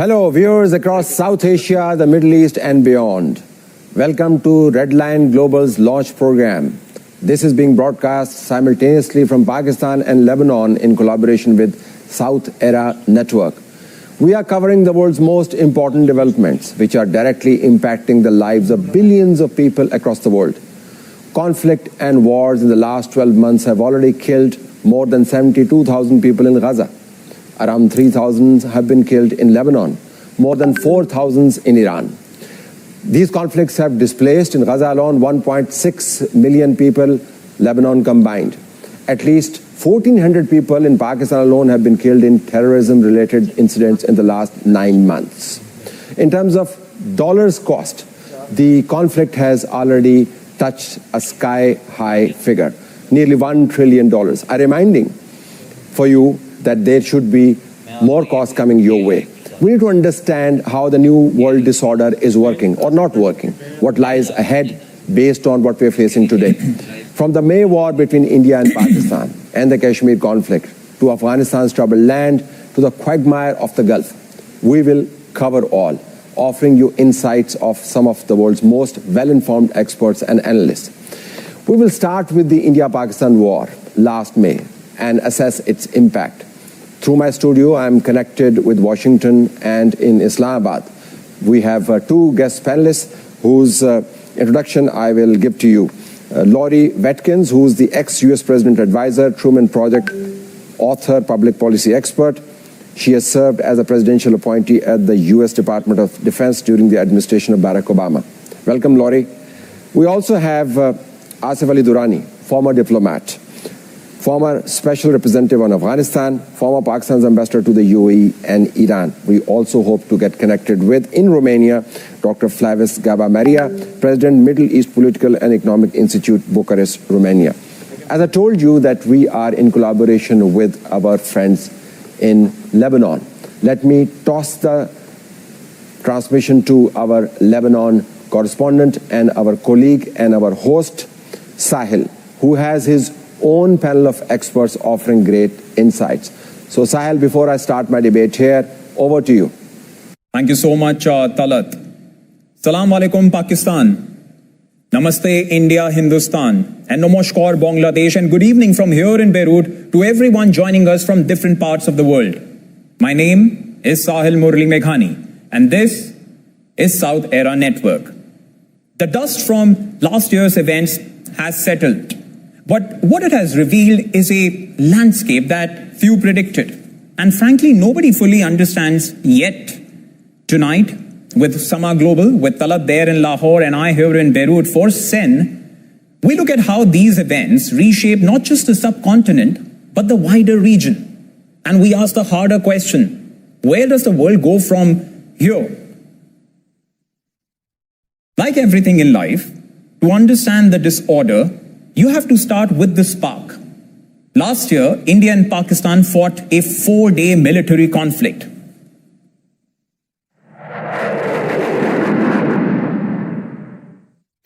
Hello, viewers across South Asia, the Middle East and beyond. Welcome to Redline Global's launch program. This is being broadcast simultaneously from Pakistan and Lebanon in collaboration with South Era Network. We are covering the world's most important developments, which are directly impacting the lives of billions of people across the world. Conflict and wars in the last 12 months have already killed more than 72,000 people in Gaza. Around 3,000 have been killed in Lebanon, more than 4,000 in Iran. These conflicts have displaced in Gaza alone 1.6 million people, Lebanon combined. At least 1,400 people in Pakistan alone have been killed in terrorism-related incidents in the last 9 months. In terms of dollars cost, the conflict has already touched a sky-high figure, nearly $1 trillion. I'm reminding for you that there should be more costs coming your way. We need to understand how the new world disorder is working or not working, what lies ahead based on what we are facing today. From the May war between India and Pakistan and the Kashmir conflict to Afghanistan's troubled land to the quagmire of the Gulf, we will cover all, offering you insights of some of the world's most well-informed experts and analysts. We will start with the India-Pakistan war last May and assess its impact. Through my studio, I'm connected with Washington and in Islamabad. We have two guest panelists whose introduction I will give to you. Lori Watkins, who's the ex-US President Advisor, Truman Project author, public policy expert. She has served as a presidential appointee at the US Department of Defense during the administration of Barack Obama. Welcome, Lori. We also have Asif Ali Durrani, former diplomat, former special representative on Afghanistan, former Pakistan's ambassador to the UAE and Iran. We also hope to get connected with, in Romania, Dr. Flavis Gaba-Maria, President, Middle East Political and Economic Institute, Bucharest, Romania. As I told you that we are in collaboration with our friends in Lebanon. Let me toss the transmission to our Lebanon correspondent and our colleague and our host, Sahil, who has his own panel of experts offering great insights. So Sahil, before I start my debate here, over to you. Thank you so much, Talat. Salam alaikum, Pakistan. Namaste, India, Hindustan. And namaskar, Bangladesh. And good evening from here in Beirut to everyone joining us from different parts of the world. My name is Sahil Murli Meghani, and this is South Era Network. The dust from last year's events has settled. But what it has revealed is a landscape that few predicted. And frankly, nobody fully understands yet. Tonight, with Samaa Global, with Talat there in Lahore and I here in Beirut for SEN, we look at how these events reshape not just the subcontinent, but the wider region. And we ask the harder question, where does the world go from here? Like everything in life, to understand the disorder, you have to start with the spark. Last year, India and Pakistan fought a 4-day military conflict.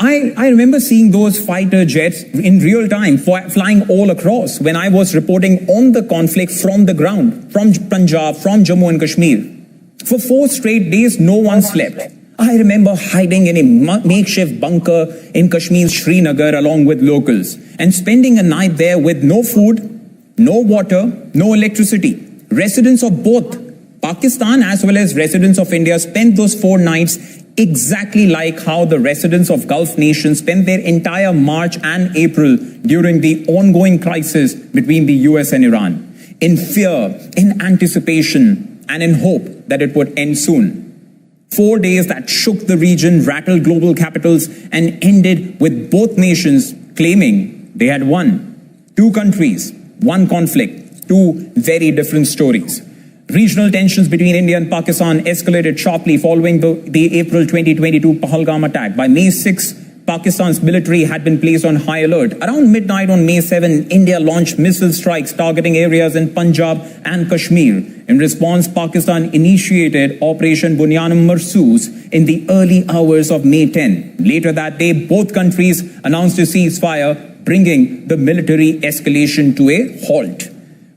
I remember seeing those fighter jets in real time flying all across when I was reporting on the conflict from the ground, from Punjab, from Jammu and Kashmir. For 4 straight days, no one slept. I remember hiding in a makeshift bunker in Kashmir's Srinagar along with locals and spending a night there with no food, no water, no electricity. Residents of both Pakistan as well as residents of India spent those 4 nights exactly like how the residents of Gulf nations spent their entire March and April during the ongoing crisis between the US and Iran, in fear, in anticipation, and in hope that it would end soon. 4 days that shook the region, rattled global capitals, and ended with both nations claiming they had won. 2 countries, 1 conflict, 2 very different stories. Regional tensions between India and Pakistan escalated sharply following the April 2022 Pahalgam attack. By May 6, Pakistan's military had been placed on high alert. Around midnight on May 7, India launched missile strikes targeting areas in Punjab and Kashmir. In response, Pakistan initiated Operation Bunyan Marsoos in the early hours of May 10. Later that day, both countries announced a ceasefire, bringing the military escalation to a halt.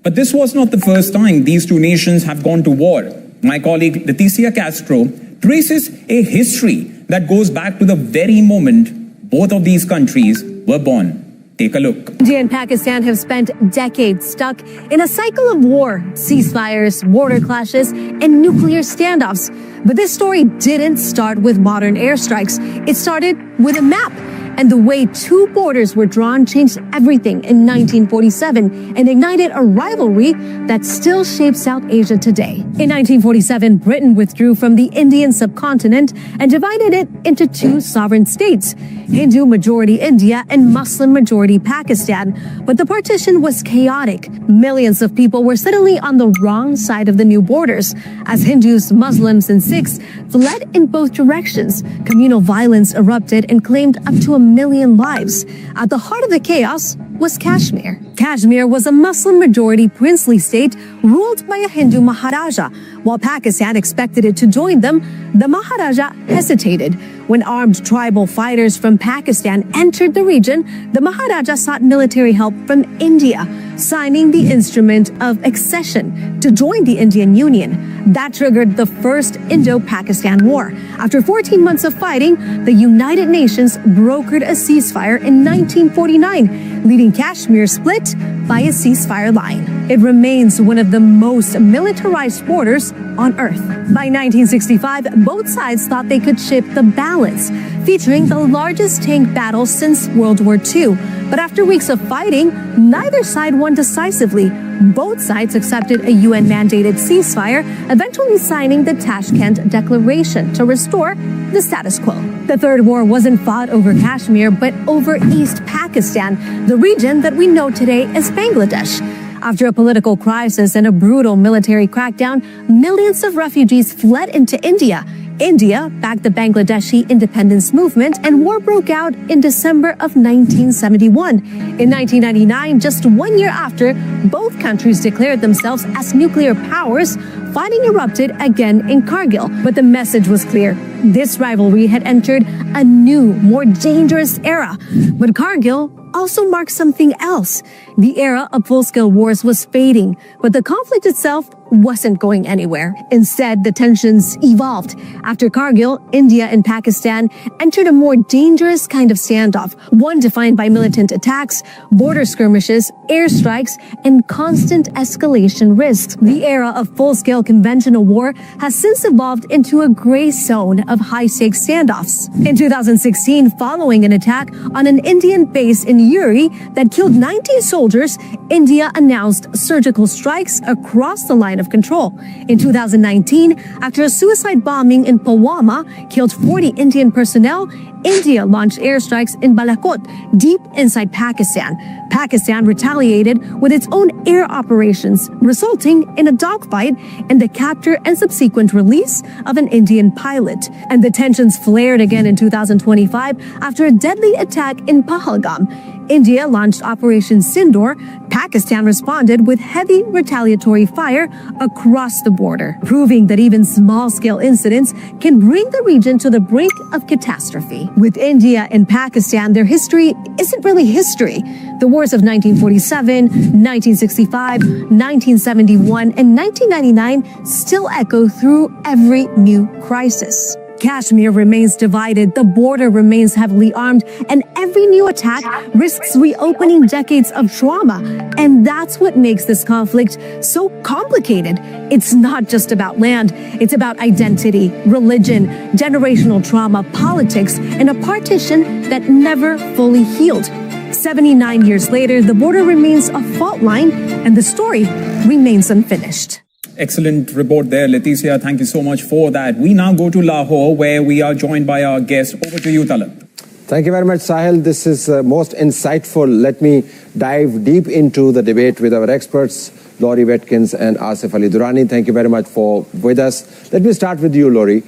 But this was not the first time these 2 nations have gone to war. my colleague Leticia Castro, traces a history that goes back to the very moment both of these countries were born. Take a look. India and Pakistan have spent decades stuck in a cycle of war, ceasefires, border clashes, and nuclear standoffs. But this story didn't start with modern airstrikes. It started with a map. And the way two borders were drawn changed everything in 1947 and ignited a rivalry that still shapes South Asia today. In 1947, Britain withdrew from the Indian subcontinent and divided it into two sovereign states, Hindu-majority India and Muslim-majority Pakistan. But the partition was chaotic. Millions of people were suddenly on the wrong side of the new borders. As Hindus, Muslims, and Sikhs fled in both directions, communal violence erupted and claimed up to 1 million lives. At the heart of the chaos was Kashmir. Kashmir was a Muslim-majority princely state ruled by a Hindu Maharaja. While Pakistan expected it to join them, the Maharaja hesitated. When armed tribal fighters from Pakistan entered the region, the Maharaja sought military help from India, signing the instrument of accession to join the Indian Union. That triggered the First Indo-Pakistan War. After 14 months of fighting, the United Nations brokered a ceasefire in 1949, leading Kashmir split by a ceasefire line. It remains one of the most militarized borders on Earth. By 1965, both sides thought they could ship the balance, featuring the largest tank battle since World War II. But after weeks of fighting, neither side won decisively. Both sides accepted a UN-mandated ceasefire, eventually signing the Tashkent Declaration to restore the status quo. The Third War wasn't fought over Kashmir, but over East Pakistan, the region that we know today as Bangladesh. After a political crisis and a brutal military crackdown, millions of refugees fled into India. India backed the Bangladeshi independence movement, and war broke out in December of 1971. In 1999, just 1 year after, both countries declared themselves as nuclear powers. Fighting erupted again in Kargil, but the message was clear. This rivalry had entered a new, more dangerous era. But Kargil also marked something else. The era of full-scale wars was fading, but the conflict itself wasn't going anywhere. Instead, the tensions evolved. After Kargil, India and Pakistan entered a more dangerous kind of standoff, one defined by militant attacks, border skirmishes, airstrikes, and constant escalation risks. The era of full-scale conventional war has since evolved into a gray zone of high-stakes standoffs. In 2016, following an attack on an Indian base in Uri that killed 19 soldiers, India announced surgical strikes across the line of control. In 2019, after a suicide bombing in Pulwama killed 40 Indian personnel, India launched airstrikes in Balakot, deep inside Pakistan. Pakistan retaliated with its own air operations, resulting in a dogfight and the capture and subsequent release of an Indian pilot. And the tensions flared again in 2025 after a deadly attack in Pahalgam. India launched Operation Sindoor. Pakistan responded with heavy retaliatory fire across the border, proving that even small-scale incidents can bring the region to the brink of catastrophe. With India and Pakistan, their history isn't really history. The wars of 1947, 1965, 1971, and 1999 still echo through every new crisis. Kashmir remains divided, the border remains heavily armed, and every new attack risks reopening decades of trauma. And that's what makes this conflict so complicated. It's not just about land, it's about identity, religion, generational trauma, politics, and a partition that never fully healed. 79 years later, the border remains a fault line, and the story remains unfinished. Excellent report there, Leticia. Thank you so much for that. We now go to Lahore, where we are joined by our guest. Over to you, Talab. Thank you very much, Sahil. This is most insightful. Let me dive deep into the debate with our experts, Laurie Watkins and Asif Ali Durrani. Thank you very much for with us. Let me start with you, Laurie.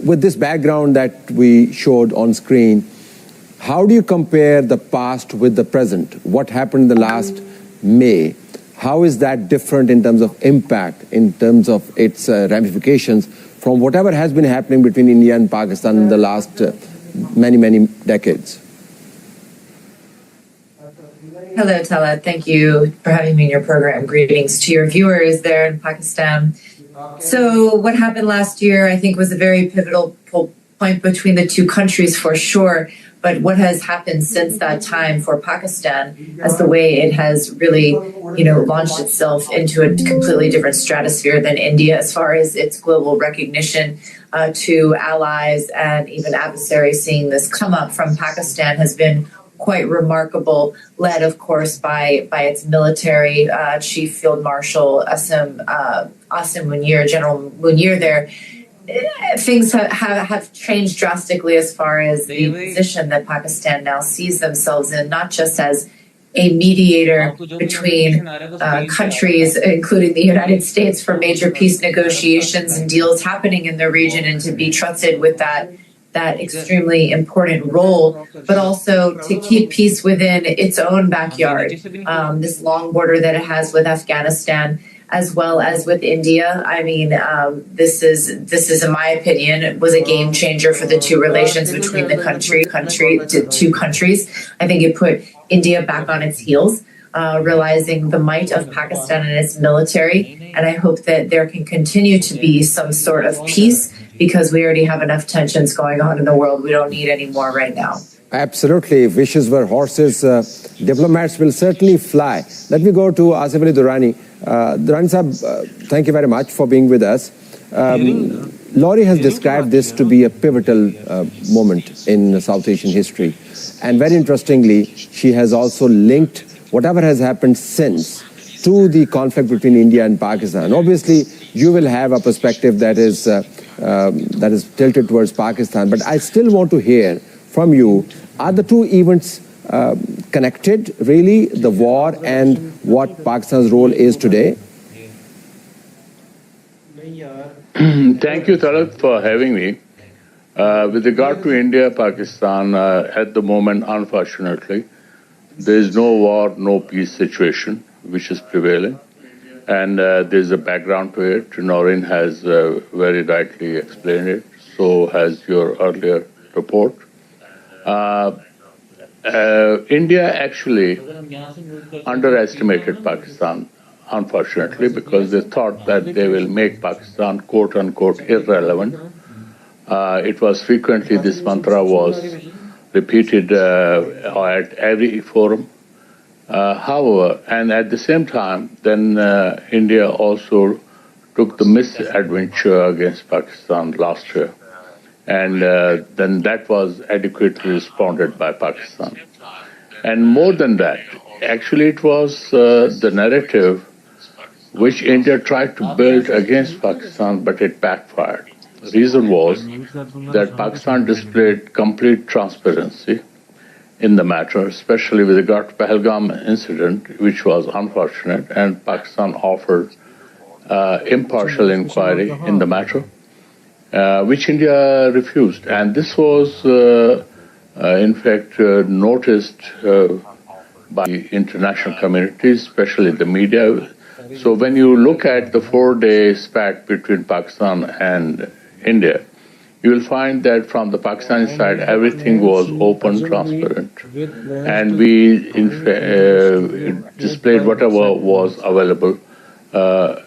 With this background that we showed on screen, how do you compare the past with the present? What happened in the last May? How is that different in terms of impact, in terms of its ramifications from whatever has been happening between India and Pakistan in the last many decades? Hello, Tala. Thank you for having me in your program. Greetings to your viewers there in Pakistan. So what happened last year, I think, was a very pivotal point between the two countries for sure. But what has happened since that time for Pakistan, as the way it has really, launched itself into a completely different stratosphere than India as far as its global recognition to allies and even adversaries, seeing this come up from Pakistan has been quite remarkable, led, of course, by its military chief field marshal, Asim Munir, General Munir there. Things have changed drastically as far as the position that Pakistan now sees themselves in, not just as a mediator between countries, including the United States, for major peace negotiations and deals happening in the region, and to be trusted with that extremely important role, but also to keep peace within its own backyard. This long border that it has with Afghanistan, as well as with India. I mean, this is, in my opinion, was a game changer for the two relations between the two countries. I think it put India back on its heels, realizing the might of Pakistan and its military. And I hope that there can continue to be some sort of peace, because we already have enough tensions going on in the world. We don't need any more right now. Absolutely. If wishes were horses, diplomats will certainly fly. Let me go to Asif Ali Durrani. Durrani Sahab, thank you very much for being with us. Laurie has described this to be a pivotal moment in South Asian history. And very interestingly, she has also linked whatever has happened since to the conflict between India and Pakistan. Obviously, you will have a perspective that is tilted towards Pakistan. But I still want to hear from you, are the two events connected, really, the war and what Pakistan's role is today? Thank you, Tarak, for having me. With regard to India-Pakistan, at the moment, unfortunately, there is no war, no peace situation which is prevailing. And there's a background to it. Noreen has very rightly explained it. So has your earlier report. India actually underestimated Pakistan, unfortunately, because they thought that they will make Pakistan, quote unquote, irrelevant. It was frequently, this mantra was repeated at every forum. However, and at the same time, then India also took the misadventure against Pakistan last year. And then that was adequately responded by Pakistan. And more than that, actually it was the narrative which India tried to build against Pakistan, but it backfired. The reason was that Pakistan displayed complete transparency in the matter, especially with regard to Pahalgam incident, which was unfortunate, and Pakistan offered impartial inquiry in the matter, which India refused. And this was, in fact, noticed by the international community, especially the media. So when you look at the 4-day spat between Pakistan and India, you will find that from the Pakistani side, everything was open, transparent, and we displayed whatever was available,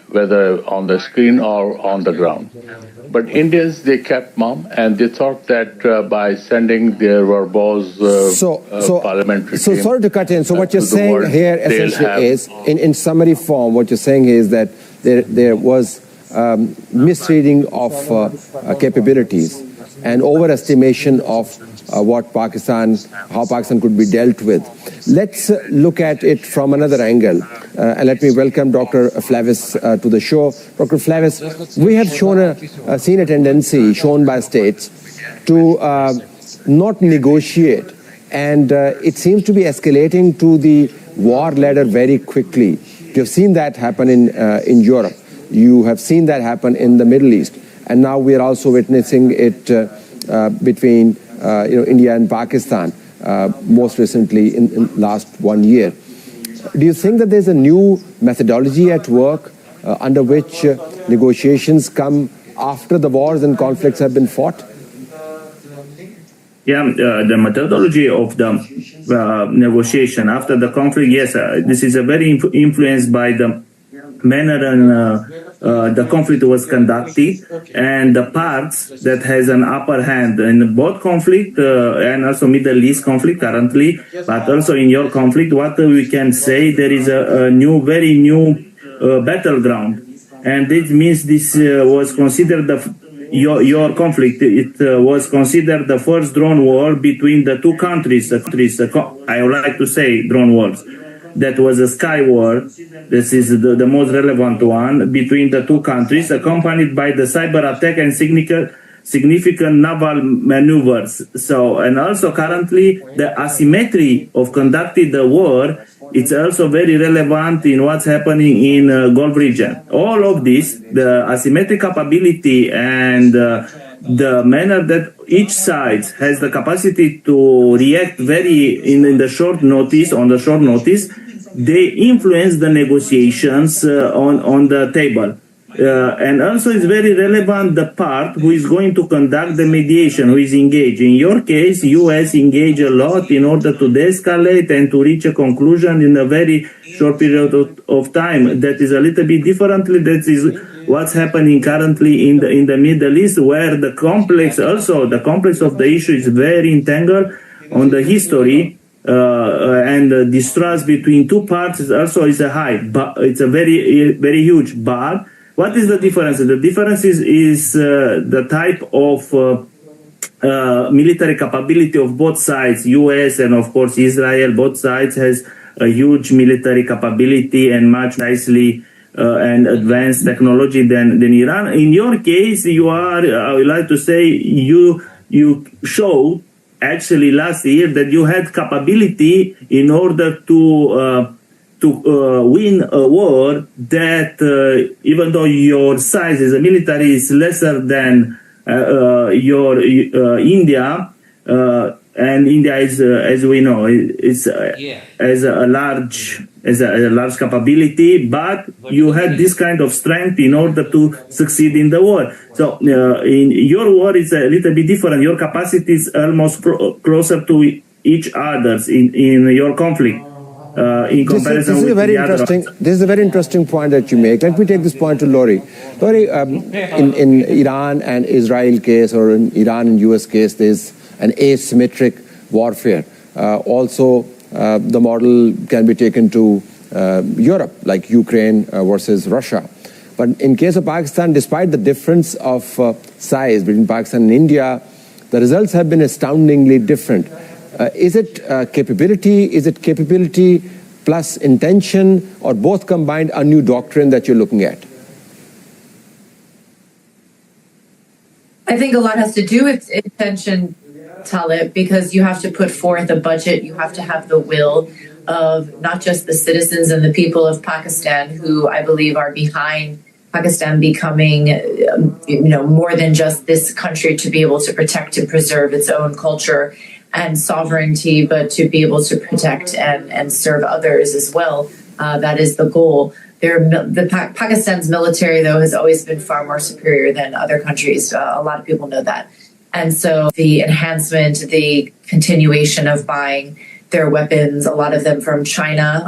whether on the screen or on the ground. But Indians, they kept mum, and they thought that by sending their verbose parliamentary team, sorry to cut in. So what you're saying here essentially is, in summary form, what you're saying is that there was misreading of capabilities and overestimation of how Pakistan could be dealt with. Let's look at it from another angle. And let me welcome Dr. Flavis to the show. Dr. Flavis, we have seen a tendency shown by states to not negotiate. And it seems to be escalating to the war ladder very quickly. You have seen that happen in Europe. You have seen that happen in the Middle East, and now we are also witnessing it between India and Pakistan, most recently in last 1 year. Do you think that there's a new methodology at work under which negotiations come after the wars and conflicts have been fought? Yeah, the methodology of the negotiation after the conflict, yes, this is very influenced by the manner and the conflict was conducted, and the parts that has an upper hand in both conflict and also Middle East conflict currently, but also in your conflict, what we can say, there is a very new battleground, and this means this was considered your conflict. It was considered the first drone war between the two countries. I would like to say drone wars. That was a sky war. This is the most relevant one between the two countries, accompanied by the cyber attack and significant naval maneuvers. So, and also currently the asymmetry of conducting the war, it's also very relevant in what's happening in Gulf region. All of this, the asymmetric capability and the manner that each side has the capacity to react very in the short notice, they influence the negotiations on the table. And also it's very relevant the part who is going to conduct the mediation, who is engaged. In your case, US engaged a lot in order to de-escalate and to reach a conclusion in a very short period of time. That is a little bit differently. That is what's happening currently in the Middle East, where the complex of the issue is very entangled on the history. And the distrust between two parties also is a high, but it's a very huge. But what is the difference? The difference is the type of military capability of both sides, US and of course Israel. Both sides has a huge military capability and much nicely and advanced technology than Iran. In your case, you are, I would like to say, you showed actually last year that you had capability in order to win a war that even though your size as a military is lesser than your India, and India is, as we know, is as a large capability, but you had this kind of strength in order to succeed in the war. So in your war, it's a little bit different. Your capacity is almost closer to each other's in your conflict. In comparison this is a very interesting point that you make. Let me take this point to Lori. Lori, in Iran and Israel case, or in Iran and US case, there's an asymmetric warfare. Also, the model can be taken to Europe, like Ukraine versus Russia. But in case of Pakistan, despite the difference of size between Pakistan and India, the results have been astoundingly different. Is it capability? Is it capability plus intention, or both combined a new doctrine that you're looking at? I think a lot has to do with intention, Talib, because you have to put forth a budget. You have to have the will of not just the citizens and the people of Pakistan, who I believe are behind Pakistan becoming, more than just this country to be able to protect and preserve its own culture and sovereignty, but to be able to protect and serve others as well. That is the goal. Pakistan's military, though, has always been far more superior than other countries. A lot of people know that. And so the enhancement, the continuation of buying their weapons, a lot of them from China,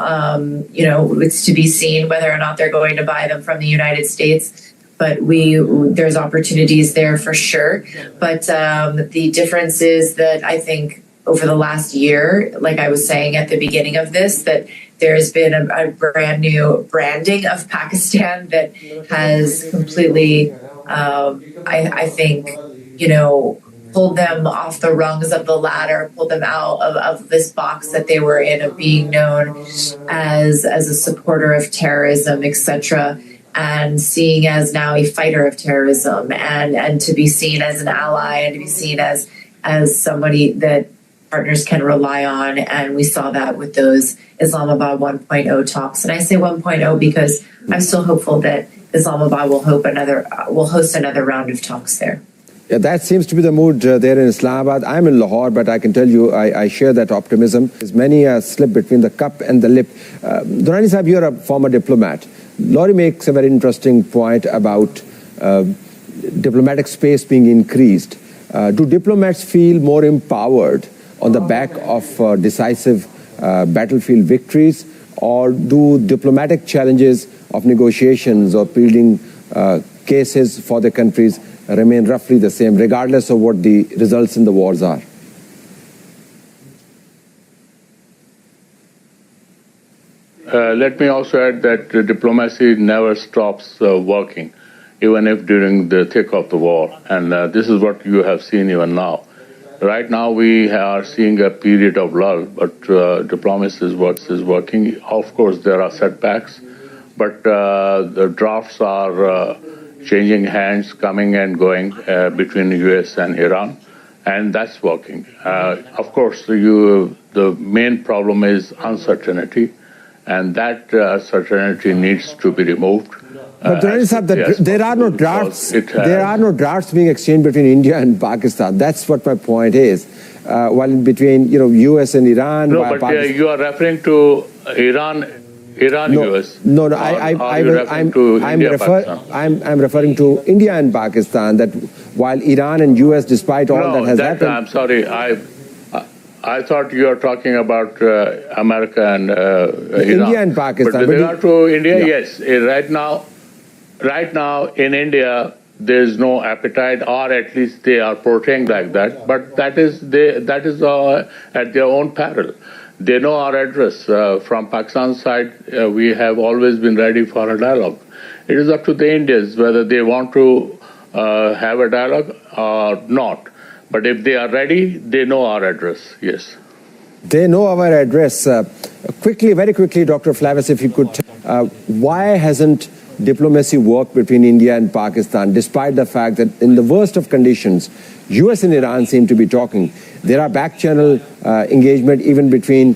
it's to be seen whether or not they're going to buy them from the United States. But there's opportunities there for sure. But the difference is that I think over the last year, like I was saying at the beginning of this, that there's been a brand new branding of Pakistan that has completely, I think, pulled them off the rungs of the ladder, pulled them out of this box that they were in, of being known as a supporter of terrorism, etc., and seeing as now a fighter of terrorism, and to be seen as an ally, and to be seen as somebody that partners can rely on. And we saw that with those Islamabad 1.0 talks. And I say 1.0 because I'm still hopeful that Islamabad will host another round of talks there. Yeah, that seems to be the mood there in Islamabad. I'm in Lahore, but I can tell you I share that optimism. There's many a slip between the cup and the lip. Durrani Sahib, you're a former diplomat. Lori makes a very interesting point about diplomatic space being increased. Do diplomats feel more empowered on the back of decisive battlefield victories, or do diplomatic challenges of negotiations or pleading cases for the countries remain roughly the same, regardless of what the results in the wars are? Let me also add that diplomacy never stops working, even if during the thick of the war. And this is what you have seen even now. Right now we are seeing a period of lull, but diplomacy is working. Of course, there are setbacks, but the drafts are changing hands, coming and going between the U.S. and Iran, and that's working. Of course, the main problem is uncertainty, and that uncertainty needs to be removed. But there are no drafts. There are no drafts being exchanged between India and Pakistan. That's what my point is. While between U.S. and Iran. No, but you are referring to Iran, US. No. I'm referring to India and Pakistan. That while Iran and US, despite all that has happened. I'm sorry. I thought you were talking about America and Iran. India and Pakistan. But with regard to India, yes. Right now in India, there is no appetite, or at least they are portraying like that. But that is at their own peril. They know our address. From Pakistan's side, we have always been ready for a dialogue. It is up to the Indians whether they want to have a dialogue or not. But if they are ready, they know our address, yes. They know our address. Very quickly, Dr. Flavis, if you could, why hasn't diplomacy worked between India and Pakistan, despite the fact that in the worst of conditions, US and Iran seem to be talking. There are back-channel engagement even between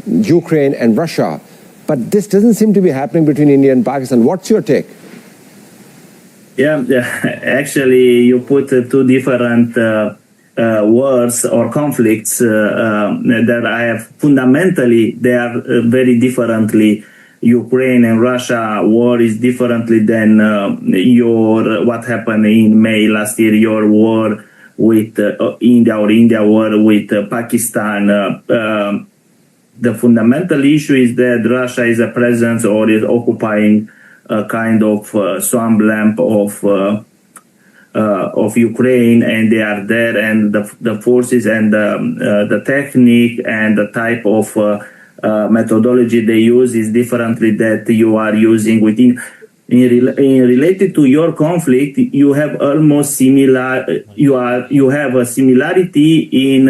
Ukraine and Russia. But this doesn't seem to be happening between India and Pakistan. What's your take? Yeah, actually, you put two different wars or conflicts that I have fundamentally, they are very differently. Ukraine and Russia war is differently than what happened in May last year, your war with India or India war with Pakistan. The fundamental issue is that Russia is a presence or is occupying a kind of swamp of Ukraine, and they are there, and the forces and the technique and the type of methodology they use is differently that you are using within. Related to your conflict, you have almost similar. You have a similarity in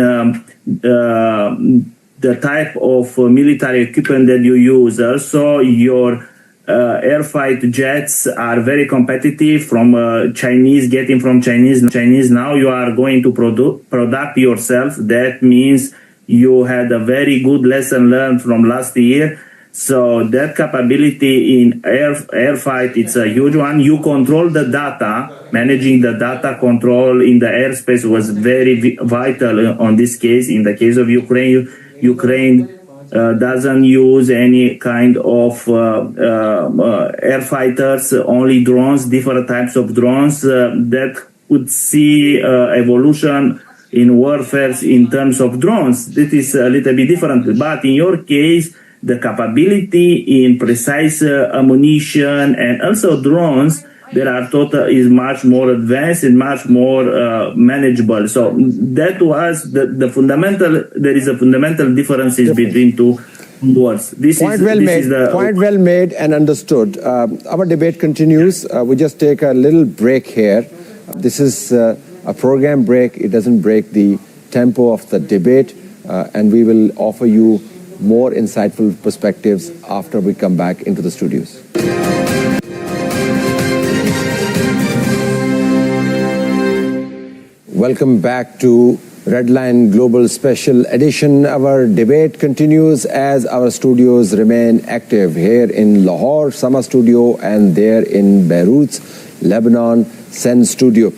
the type of military equipment that you use. Also, your air fight jets are very competitive from Chinese, getting from Chinese. Now you are going to product yourself. That means you had a very good lesson learned from last year. So that capability in air fight, it's a huge one. You control the data. Managing the data control in the airspace was very vital on this case. In the case of Ukraine, doesn't use any kind of air fighters, only drones, different types of drones that could see evolution in warfare in terms of drones. This is a little bit different. But in your case, the capability in precise ammunition and also drones that are is much more advanced and much more manageable. So that was the fundamental. There is a fundamental differences between two wars. Point well made and understood. Our debate continues. We just take a little break here. This is a program break. It doesn't break the tempo of the debate, and we will offer you more insightful perspectives after we come back into the studios. Welcome back to Redline Global Special Edition. Our debate continues as our studios remain active here in Lahore, Samaa studio, and there in Beirut, Lebanon, SEN studio.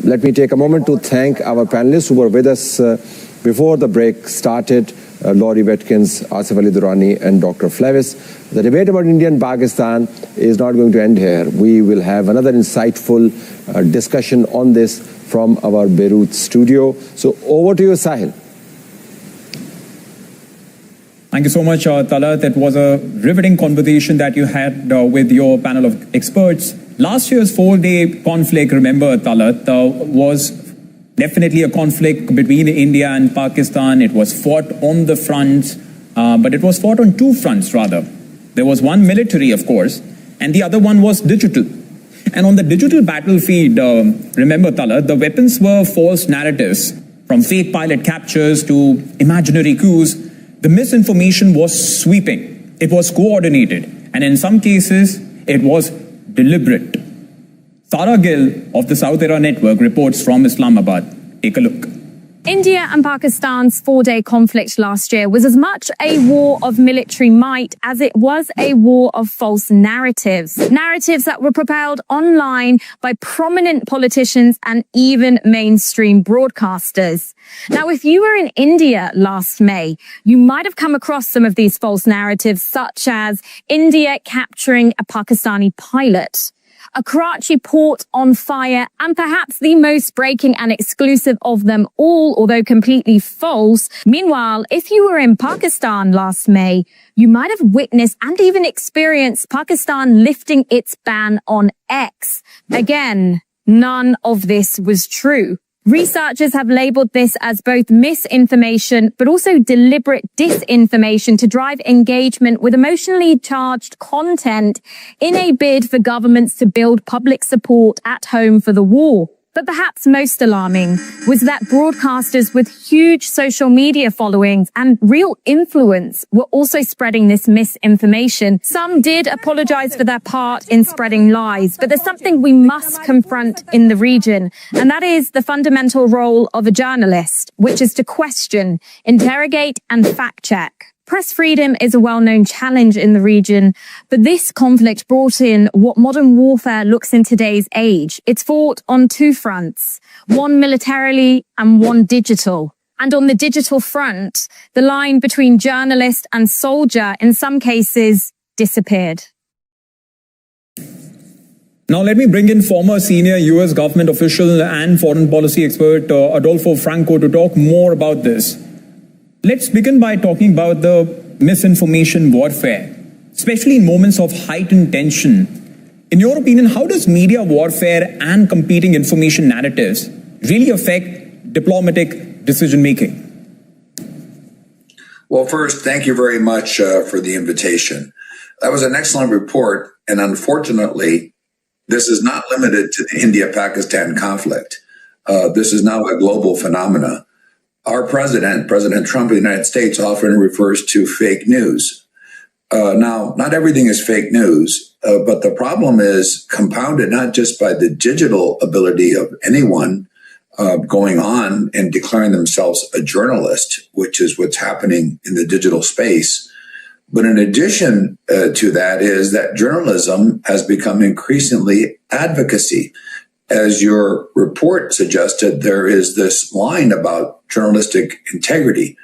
Let me take a moment to thank our panelists who were with us before the break started. Laurie Watkins, Asif Ali Durrani, and Dr. Flavis. The debate about India and Pakistan is not going to end here. We will have another insightful discussion on this from our Beirut studio. So over to you, Sahil. Thank you so much, Talat. It was a riveting conversation that you had with your panel of experts. Last year's 4-day conflict, remember, Talat, was definitely a conflict between India and Pakistan. It was fought on the front, but it was fought on two fronts, rather. There was one military, of course, and the other one was digital. And on the digital battlefield, remember, Talat, the weapons were false narratives, from fake pilot captures to imaginary coups. The misinformation was sweeping, it was coordinated, and in some cases, it was deliberate. Sara Gill of the South Era Network reports from Islamabad. Take a look. India and Pakistan's 4-day conflict last year was as much a war of military might as it was a war of false narratives. Narratives that were propelled online by prominent politicians and even mainstream broadcasters. Now, if you were in India last May, you might have come across some of these false narratives, such as India capturing a Pakistani pilot, a Karachi port on fire, and perhaps the most breaking and exclusive of them all, although completely false. Meanwhile, if you were in Pakistan last May, you might have witnessed and even experienced Pakistan lifting its ban on X. Again, none of this was true. Researchers have labeled this as both misinformation, but also deliberate disinformation to drive engagement with emotionally charged content in a bid for governments to build public support at home for the war. But perhaps most alarming was that broadcasters with huge social media followings and real influence were also spreading this misinformation. Some did apologize for their part in spreading lies, but there's something we must confront in the region, and that is the fundamental role of a journalist, which is to question, interrogate, and fact-check. Press freedom is a well-known challenge in the region, but this conflict brought in what modern warfare looks in today's age. It's fought on two fronts, one militarily and one digital. And on the digital front, the line between journalist and soldier in some cases disappeared. Now let me bring in former senior US government official and foreign policy expert Adolfo Franco to talk more about this. Let's begin by talking about the misinformation warfare, especially in moments of heightened tension. In your opinion, how does media warfare and competing information narratives really affect diplomatic decision-making? Well, first, thank you very much for the invitation. That was an excellent report, and unfortunately, this is not limited to the India-Pakistan conflict. This is now a global phenomenon. Our President Trump of the United States, often refers to fake news. Now, not everything is fake news, but the problem is compounded not just by the digital ability of anyone going on and declaring themselves a journalist, which is what's happening in the digital space. But in addition to that is that journalism has become increasingly advocacy. As your report suggested, there is this line about journalistic integrity.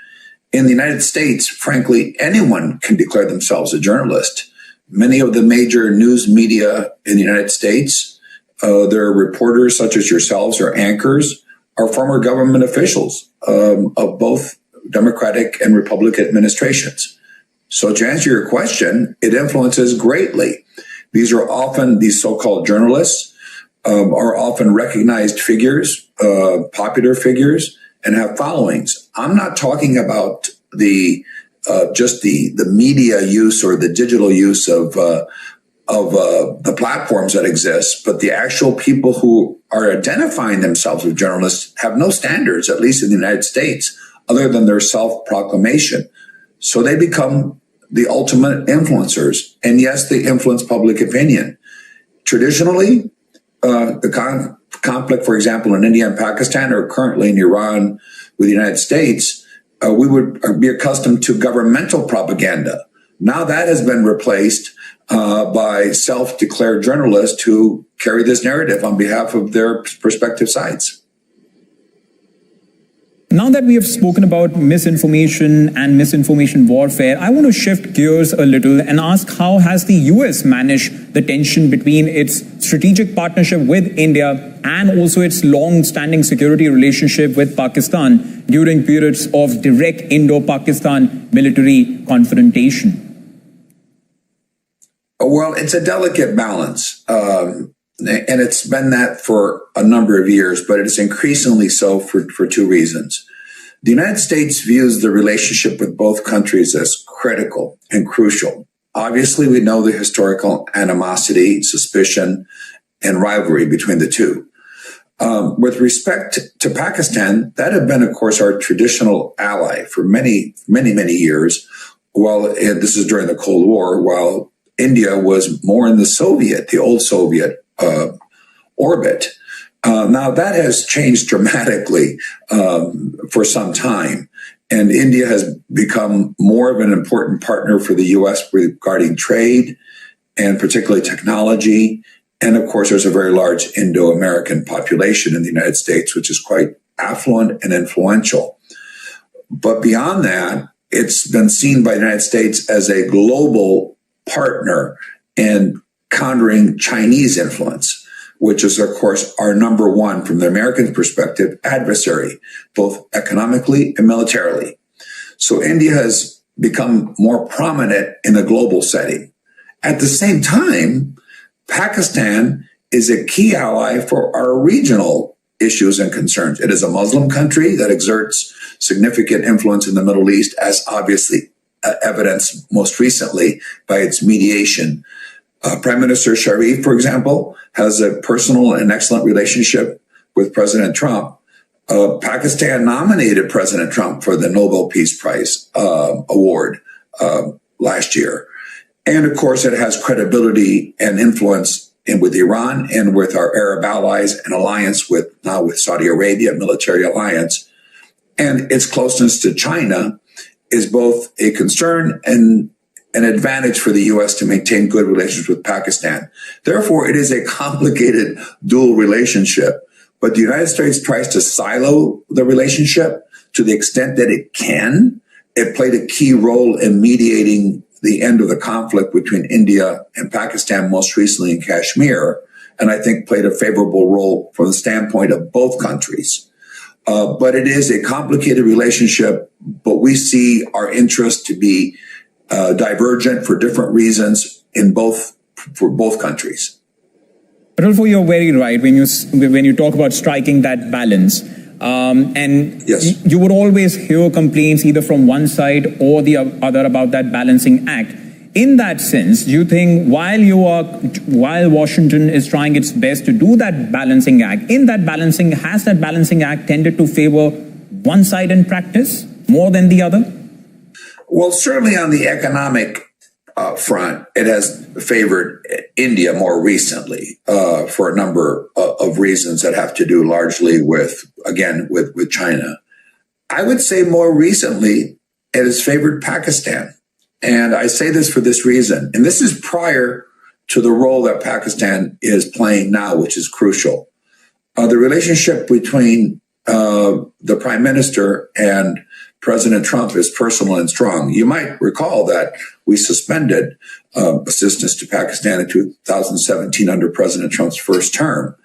In the United States, frankly, anyone can declare themselves a journalist. Many of the major news media in the United States, their reporters such as yourselves or anchors, are former government officials of both Democratic and Republican administrations. So to answer your question, it influences greatly. These so-called journalists, are often recognized figures, popular figures, and have followings. I'm not talking about just the media use or the digital use of the platforms that exist, but the actual people who are identifying themselves as journalists have no standards, at least in the United States, other than their self-proclamation. So they become the ultimate influencers, and yes, they influence public opinion. Traditionally, the conflict, for example, in India and Pakistan, or currently in Iran with the United States, we would be accustomed to governmental propaganda. Now that has been replaced by self-declared journalists who carry this narrative on behalf of their prospective sides. Now that we have spoken about misinformation and misinformation warfare, I want to shift gears a little and ask, how has the US managed the tension between its strategic partnership with India and also its long-standing security relationship with Pakistan during periods of direct Indo-Pakistan military confrontation? Well, it's a delicate balance. And it's been that for a number of years, but it's increasingly so for two reasons. The United States views the relationship with both countries as critical and crucial. Obviously, we know the historical animosity, suspicion, and rivalry between the two. With respect to Pakistan, that had been, of course, our traditional ally for many, many, many years. And this is during the Cold War, while India was more in the old Soviet orbit. Now that has changed dramatically for some time, and India has become more of an important partner for the U.S. regarding trade and particularly technology. And of course, there's a very large Indo-American population in the United States, which is quite affluent and influential. But beyond that, it's been seen by the United States as a global partner in countering Chinese influence, which is, of course, our number one, from the American perspective, adversary, both economically and militarily. So India has become more prominent in a global setting. At the same time, Pakistan is a key ally for our regional issues and concerns. It is a Muslim country that exerts significant influence in the Middle East, as obviously evidenced most recently by its mediation. Prime Minister Sharif, for example, has a personal and excellent relationship with President Trump. Pakistan nominated President Trump for the Nobel Peace Prize award last year. And of course, it has credibility and influence with Iran and with our Arab allies, and alliance with Saudi Arabia, military alliance. And its closeness to China is both a concern and an advantage for the U.S. to maintain good relations with Pakistan. Therefore, it is a complicated dual relationship. But the United States tries to silo the relationship to the extent that it can. It played a key role in mediating the end of the conflict between India and Pakistan, most recently in Kashmir, and I think played a favorable role from the standpoint of both countries. But it is a complicated relationship, but we see our interests to be divergent for different reasons for both countries. Rodolfo, you're very right when you talk about striking that balance. And yes, you would always hear complaints either from one side or the other about that balancing act. In that sense, do you think while Washington is trying its best to do that balancing act, has that balancing act tended to favor one side in practice more than the other? Well, certainly on the economic front, it has favored India more recently for a number of reasons that have to do largely with China. I would say more recently, it has favored Pakistan. And I say this for this reason, and this is prior to the role that Pakistan is playing now, which is crucial. The relationship between the Prime Minister and President Trump is personal and strong. You might recall that we suspended assistance to Pakistan in 2017 under President Trump's first term.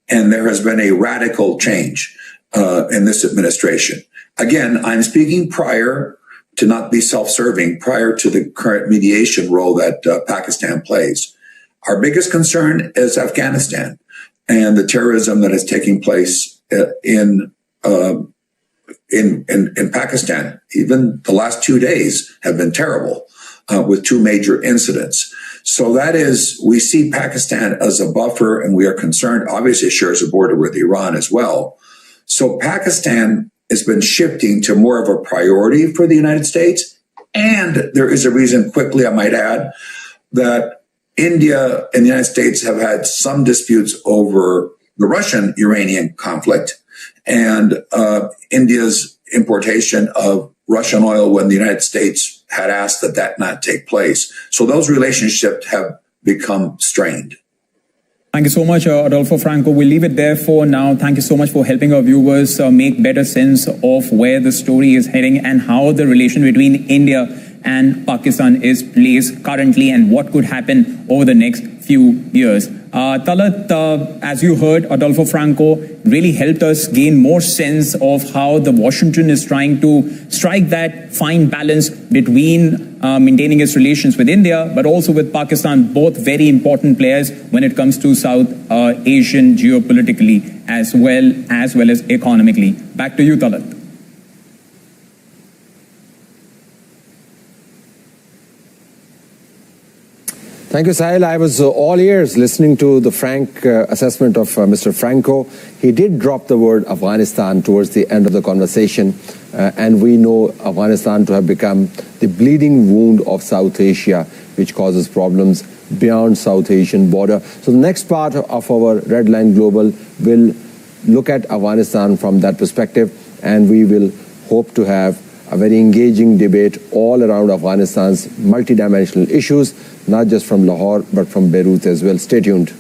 And there has been a radical change in this administration. Again, I'm speaking prior to not be self-serving, prior to the current mediation role that Pakistan plays. Our biggest concern is Afghanistan and the terrorism that is taking place in Pakistan. Even the last 2 days have been terrible with two major incidents. So we see Pakistan as a buffer, and we are concerned. Obviously, it shares a border with Iran as well. So Pakistan has been shifting to more of a priority for the United States. And there is a reason, quickly, I might add, that India and the United States have had some disputes over the Russian-Iranian conflict and India's importation of Russian oil when the United States had asked that not take place. So those relationships have become strained. Thank you so much, Adolfo Franco. We'll leave it there for now. Thank you so much for helping our viewers make better sense of where the story is heading and how the relation between India and Pakistan is placed currently and what could happen over the next few years. Talat, as you heard, Adolfo Franco really helped us gain more sense of how the Washington is trying to strike that fine balance between maintaining its relations with India, but also with Pakistan, both very important players when it comes to South Asian geopolitically as well as economically. Back to you, Talat. Thank you, Sahil. I was all ears listening to the frank assessment of Mr. Franco. He did drop the word Afghanistan towards the end of the conversation, and we know Afghanistan to have become the bleeding wound of South Asia, which causes problems beyond South Asian border. So the next part of our Red Line Global will look at Afghanistan from that perspective, and we will hope to have a very engaging debate all around Afghanistan's multidimensional issues, not just from Lahore, but from Beirut as well. Stay tuned.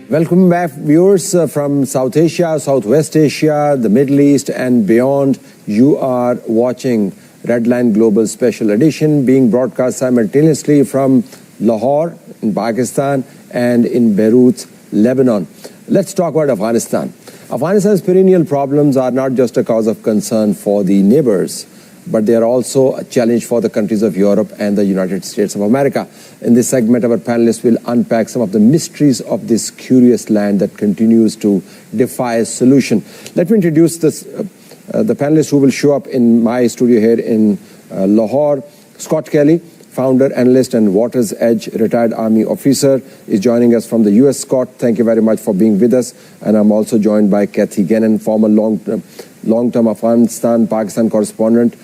Welcome back, viewers from South Asia, Southwest Asia, the Middle East and beyond. You are watching Red Line Global Special Edition being broadcast simultaneously from Lahore in Pakistan and in Beirut, Lebanon. Let's talk about Afghanistan. Afghanistan's perennial problems are not just a cause of concern for the neighbors, but they are also a challenge for the countries of Europe and the United States of America. In this segment, our panelists will unpack some of the mysteries of this curious land that continues to defy solution. Let me introduce the panelists who will show up in my studio here in Lahore. Scott Kelly, founder, analyst, and Water's Edge retired Army officer, is joining us from the U.S. Scott, thank you very much for being with us. And I'm also joined by Kathy Gannon, former long-term Afghanistan-Pakistan correspondent,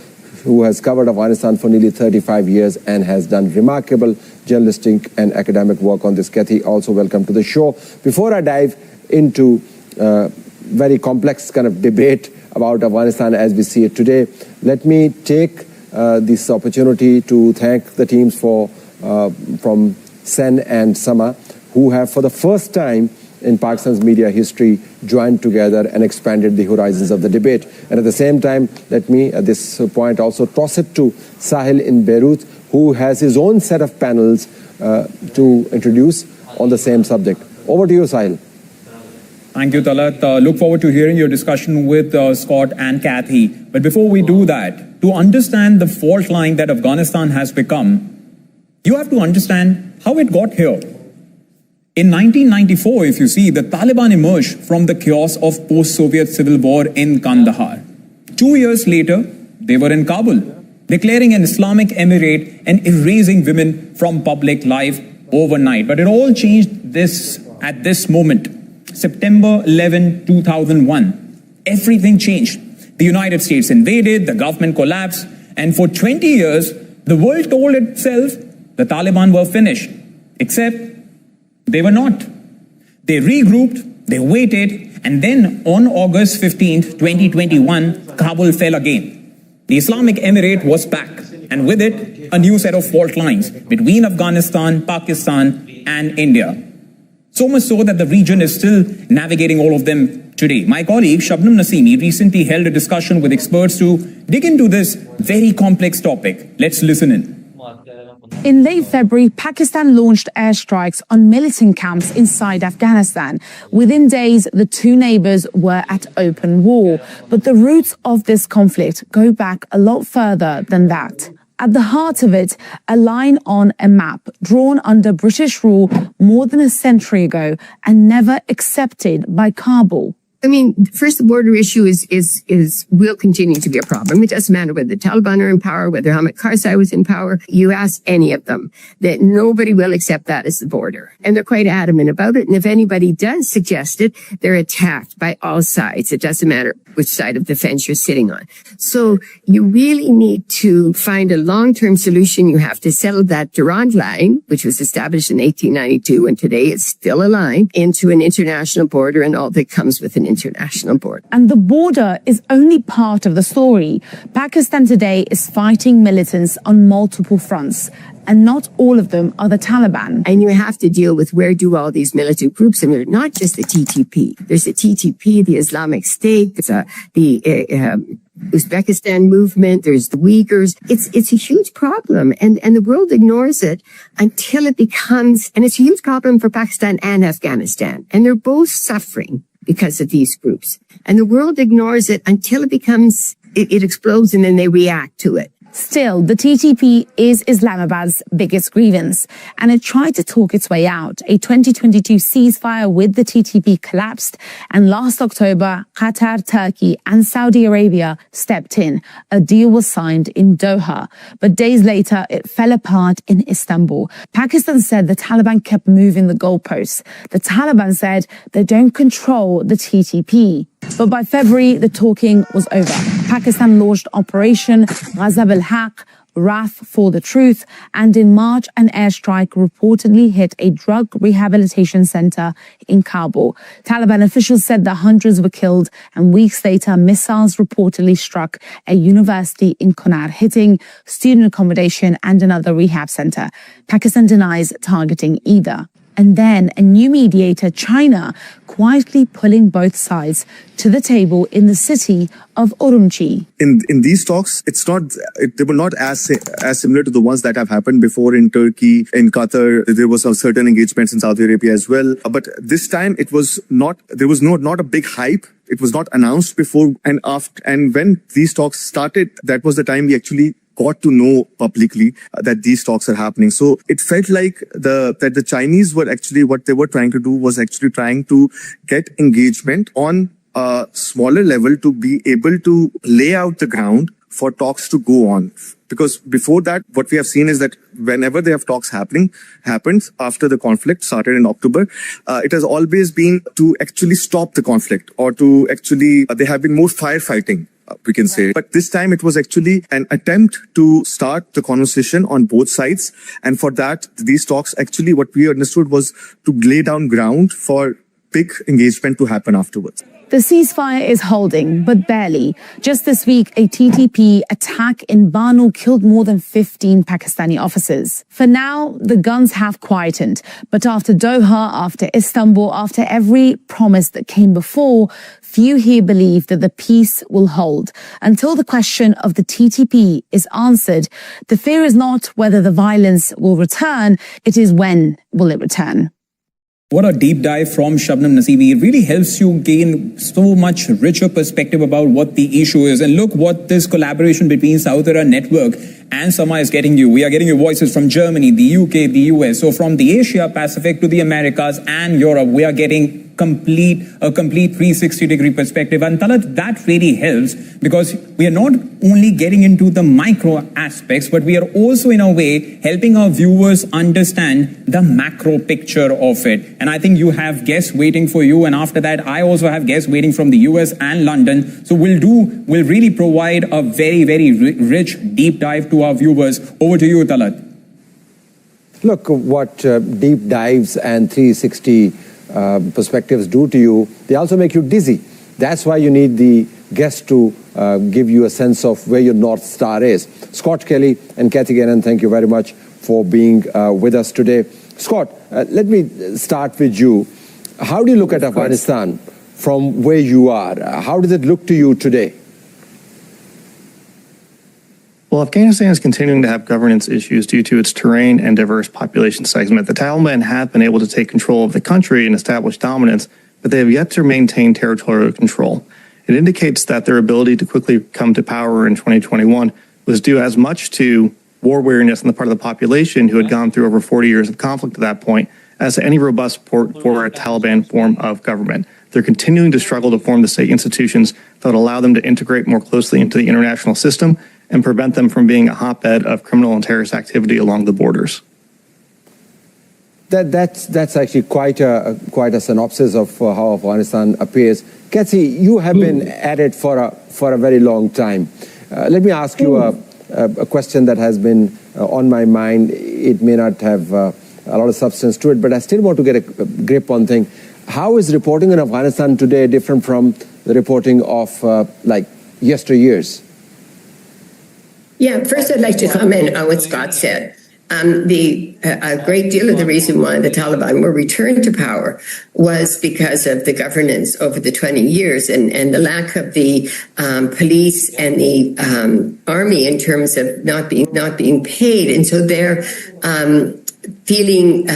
who has covered Afghanistan for nearly 35 years and has done remarkable journalistic and academic work on this. Kathy, also welcome to the show. Before I dive into very complex kind of debate about Afghanistan as we see it today, let me take this opportunity to thank the teams from SEN and Samaa, who have for the first time in Pakistan's media history joined together and expanded the horizons of the debate. And at the same time, let me at this point also toss it to Sahil in Beirut, who has his own set of panels to introduce on the same subject. Over to you, Sahil. Thank you, Talat. Look forward to hearing your discussion with Scott and Kathy. But before we do that, to understand the fault line that Afghanistan has become, you have to understand how it got here. In 1994, if you see, the Taliban emerged from the chaos of post-Soviet civil war in Kandahar. 2 years later, they were in Kabul, declaring an Islamic emirate and erasing women from public life overnight. But it all changed at this moment. September 11, 2001. Everything changed. The United States invaded, the government collapsed, and for 20 years, the world told itself the Taliban were finished. Except they were not. They regrouped, they waited, and then on August 15th, 2021, Kabul fell again. The Islamic Emirate was back, and with it, a new set of fault lines between Afghanistan, Pakistan, and India. So much so that the region is still navigating all of them today. My colleague Shabnam Nasimi recently held a discussion with experts to dig into this very complex topic. Let's listen in. In late February, Pakistan launched airstrikes on militant camps inside Afghanistan. Within days, the two neighbors were at open war. But the roots of this conflict go back a lot further than that. At the heart of it, a line on a map drawn under British rule more than a century ago and never accepted by Kabul. I mean, first, the border issue will continue to be a problem. It doesn't matter whether the Taliban are in power, whether Hamid Karzai was in power. You ask any of them that nobody will accept that as the border. And they're quite adamant about it. And if anybody does suggest it, they're attacked by all sides. It doesn't matter which side of the fence you're sitting on. So you really need to find a long-term solution. You have to settle that Durand line, which was established in 1892, and today it's still a line, into an international border and all that comes with an international border. And the border is only part of the story. Pakistan today is fighting militants on multiple fronts, and not all of them are the Taliban. And you have to deal with where do all these militant groups, and they're not just the TTP. There's the TTP, the Islamic State, there's the Uzbekistan movement, there's the Uyghurs. It's a huge problem, and the world ignores it until it becomes, and it's a huge problem for Pakistan and Afghanistan. And they're both suffering because of these groups. And the world ignores it until it becomes, it explodes, and then they react to it. Still, the TTP is Islamabad's biggest grievance, and it tried to talk its way out. A 2022 ceasefire with the TTP collapsed, and last October, Qatar, Turkey, and Saudi Arabia stepped in. A deal was signed in Doha, but days later, it fell apart in Istanbul. Pakistan said the Taliban kept moving the goalposts. The Taliban said they don't control the TTP. But by February, the talking was over. Pakistan launched Operation Ghazab al-Haq, Wrath for the Truth, and in March, an airstrike reportedly hit a drug rehabilitation center in Kabul. Taliban officials said that hundreds were killed, and weeks later, missiles reportedly struck a university in Kunar, hitting student accommodation and another rehab center. Pakistan denies targeting either. And then a new mediator, China, quietly pulling both sides to the table in the city of Urumqi. In these talks, they were not as similar to the ones that have happened before in Turkey, in Qatar. There was some certain engagements in Saudi Arabia as well. But this time it was not, there was not a big hype. It was not announced before and after. And when these talks started, that was the time we actually got to know publicly that these talks are happening. So it felt like that the Chinese were actually, what they were trying to do was actually trying to get engagement on a smaller level to be able to lay out the ground for talks to go on. Because before that, what we have seen is that whenever they have talks happens after the conflict started in October, it has always been to actually stop the conflict or to actually, they have been more firefighting, we can say. But this time it was actually an attempt to start the conversation on both sides. And for that, these talks actually, what we understood was to lay down ground for big engagement to happen afterwards. The ceasefire is holding, but barely. Just this week, a TTP attack in Banu killed more than 15 Pakistani officers. For now, the guns have quietened. But after Doha, after Istanbul, after every promise that came before, few here believe that the peace will hold. Until the question of the TTP is answered, the fear is not whether the violence will return, it is when will it return. What a deep dive from Shabnam Nasibi. It really helps you gain so much richer perspective about what the issue is. And look what this collaboration between Sautera Network and Samaa is getting you. We are getting your voices from Germany, the UK, the US. So from the Asia Pacific to the Americas and Europe, we are getting a complete 360-degree perspective. And Talat, that really helps because we are not only getting into the micro aspects, but we are also in a way helping our viewers understand the macro picture of it. And I think you have guests waiting for you. And after that, I also have guests waiting from the US and London. So we'll really provide a very, very rich deep dive to our viewers. Over to you, Talat. Look, what deep dives and 360 perspectives do to you, they also make you dizzy. That's why you need the guest to give you a sense of where your North Star is. Scott Kelly and Kathy Gannon, thank you very much for being with us today. Scott, let me start with you. How do you look at Afghanistan from where you are? How does it look to you today? Well, Afghanistan is continuing to have governance issues due to its terrain and diverse population segment. The Taliban have been able to take control of the country and establish dominance, but they have yet to maintain territorial control. It indicates that their ability to quickly come to power in 2021 was due as much to war weariness on the part of the population who had gone through over 40 years of conflict at that point as to any robust support for a Taliban form of government. They're continuing to struggle to form the state institutions that would allow them to integrate more closely into the international system and prevent them from being a hotbed of criminal and terrorist activity along the borders. That's actually quite a synopsis of how Afghanistan appears. Kathy, you have been at it for a very long time. Let me ask you a question that has been on my mind. It may not have a lot of substance to it, but I still want to get a grip on things. How is reporting in Afghanistan today different from the reporting of like yesteryears? Yeah, first I'd like to comment on what Scott said. A great deal of the reason why the Taliban were returned to power was because of the governance over the 20 years and the lack of the police and the army in terms of not being paid, and so they're feeling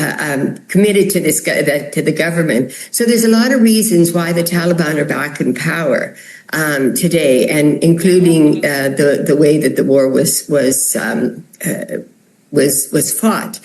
committed to to the government. So there's a lot of reasons why the Taliban are back in power today, and including the way that the war was fought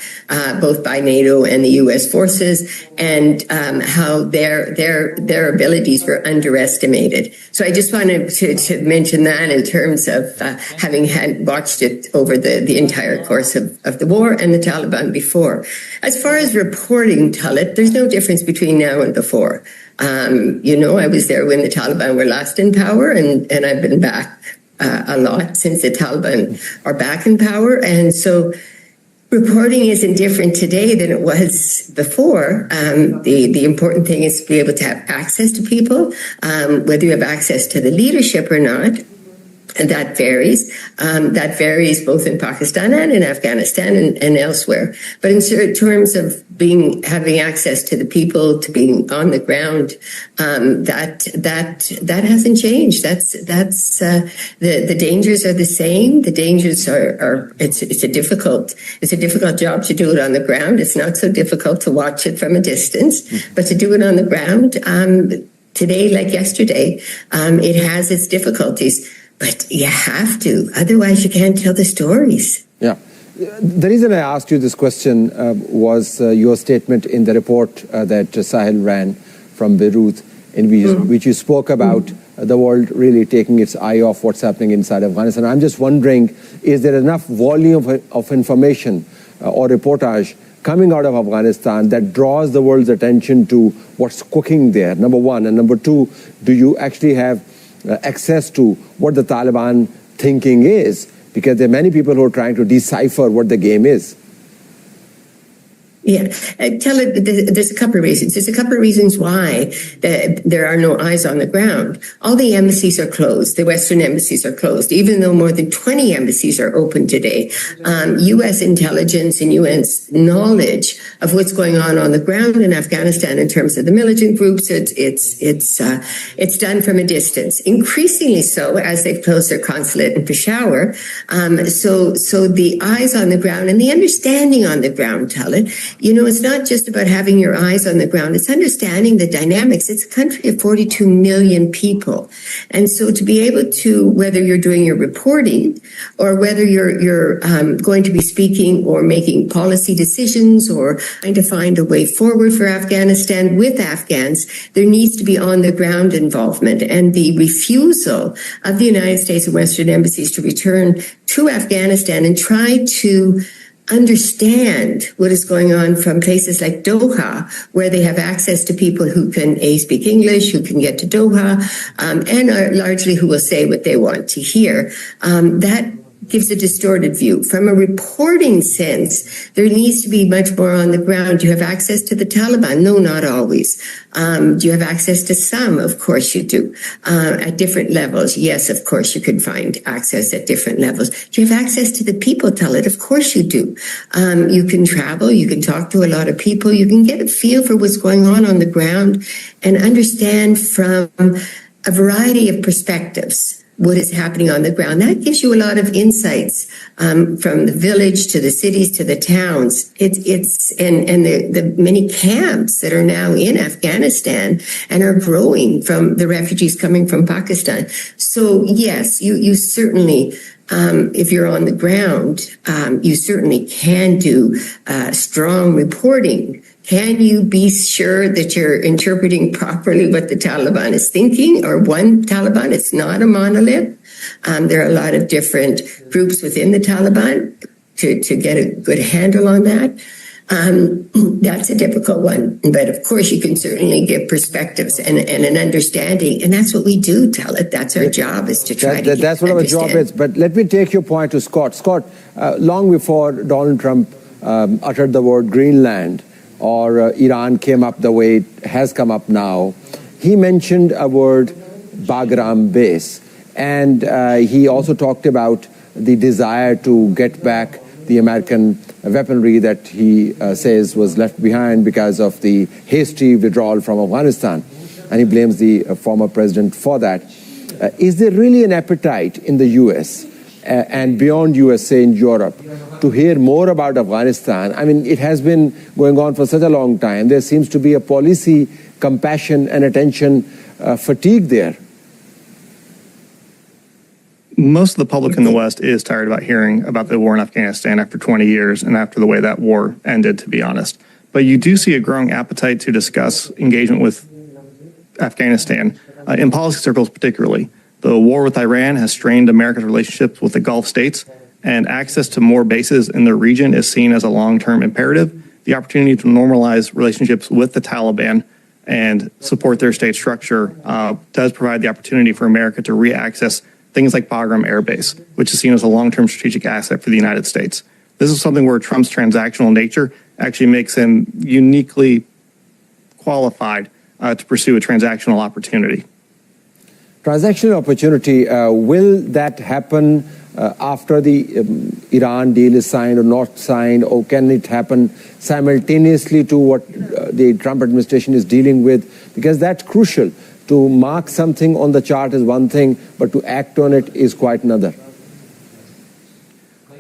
both by NATO and the U.S. forces, and how their abilities were underestimated. So I just wanted to mention that in terms of having watched it over the entire course of the war and the Taliban before. As far as reporting, Talit, there's no difference between now and before. I was there when the Taliban were last in power, and I've been back a lot since the Taliban are back in power, and so reporting isn't different today than it was before. The important thing is to be able to have access to people, whether you have access to the leadership or not. And that varies. That varies both in Pakistan and in Afghanistan and elsewhere. But in terms of having access to the people, to being on the ground, that hasn't changed. The dangers are the same. The dangers are it's a difficult job to do it on the ground. It's not so difficult to watch it from a distance, but to do it on the ground, today like yesterday, it has its difficulties. But you have to, otherwise you can't tell the stories. Yeah. The reason I asked you this question was your statement in the report that Sahil ran from Beirut, in which you spoke about the world really taking its eye off what's happening inside Afghanistan. I'm just wondering, is there enough volume of information or reportage coming out of Afghanistan that draws the world's attention to what's cooking there, number one? And number two, do you actually have access to what the Taliban thinking is? Because there are many people who are trying to decipher what the game is. Yeah, there's a couple of reasons. There's a couple of reasons why there are no eyes on the ground. All the embassies are closed. The Western embassies are closed, even though more than 20 embassies are open today. U.S. intelligence and U.S. knowledge of what's going on the ground in Afghanistan in terms of the militant groups, it's done from a distance. Increasingly so as they've closed their consulate in Peshawar. So the eyes on the ground and the understanding on the ground, Talit. It's not just about having your eyes on the ground. It's understanding the dynamics. It's a country of 42 million people. And so to be able to, whether you're doing your reporting or whether you're going to be speaking or making policy decisions or trying to find a way forward for Afghanistan with Afghans, there needs to be on the ground involvement. And the refusal of the United States and Western embassies to return to Afghanistan and try to understand what is going on from places like Doha, where they have access to people who can speak English, who can get to Doha, and are largely who will say what they want to hear. That gives a distorted view. From a reporting sense, there needs to be much more on the ground. Do you have access to the Taliban? No, not always. Do you have access to some? Of course you do. At different levels. Yes, of course you can find access at different levels. Do you have access to the people, Talit? Of course you do. You can travel, you can talk to a lot of people, you can get a feel for what's going on the ground and understand from a variety of perspectives what is happening on the ground. That gives you a lot of insights from the village to the cities to the towns. It's the many camps that are now in Afghanistan and are growing from the refugees coming from Pakistan. So yes, you certainly, if you're on the ground, you certainly can do strong reporting. Can you be sure that you're interpreting properly what the Taliban is thinking, or one Taliban? It's not a monolith. There are a lot of different groups within the Taliban to get a good handle on that. That's a difficult one. But of course, you can certainly give perspectives and an understanding. And that's what we do, Talit. That's our job, is to try to That's what our job is. But let me take your point to Scott. Scott, long before Donald Trump uttered the word Greenland, or Iran came up the way it has come up now, he mentioned a word, Bagram base. And he also talked about the desire to get back the American weaponry that he says was left behind because of the hasty withdrawal from Afghanistan. And he blames the former president for that. Is there really an appetite in the U.S. And beyond USA in Europe to hear more about Afghanistan? I mean, it has been going on for such a long time. There seems to be a policy compassion and attention fatigue there. Most of the public in the West is tired about hearing about the war in Afghanistan after 20 years and after the way that war ended, to be honest. But you do see a growing appetite to discuss engagement with Afghanistan, in policy circles particularly. The war with Iran has strained America's relationships with the Gulf states, and access to more bases in the region is seen as a long-term imperative. The opportunity to normalize relationships with the Taliban and support their state structure does provide the opportunity for America to re-access things like Bagram Air Base, which is seen as a long-term strategic asset for the United States. This is something where Trump's transactional nature actually makes him uniquely qualified to pursue a transactional opportunity. Transactional opportunity, will that happen after the Iran deal is signed or not signed, or can it happen simultaneously to what the Trump administration is dealing with? Because that's crucial. To mark something on the chart is one thing, but to act on it is quite another.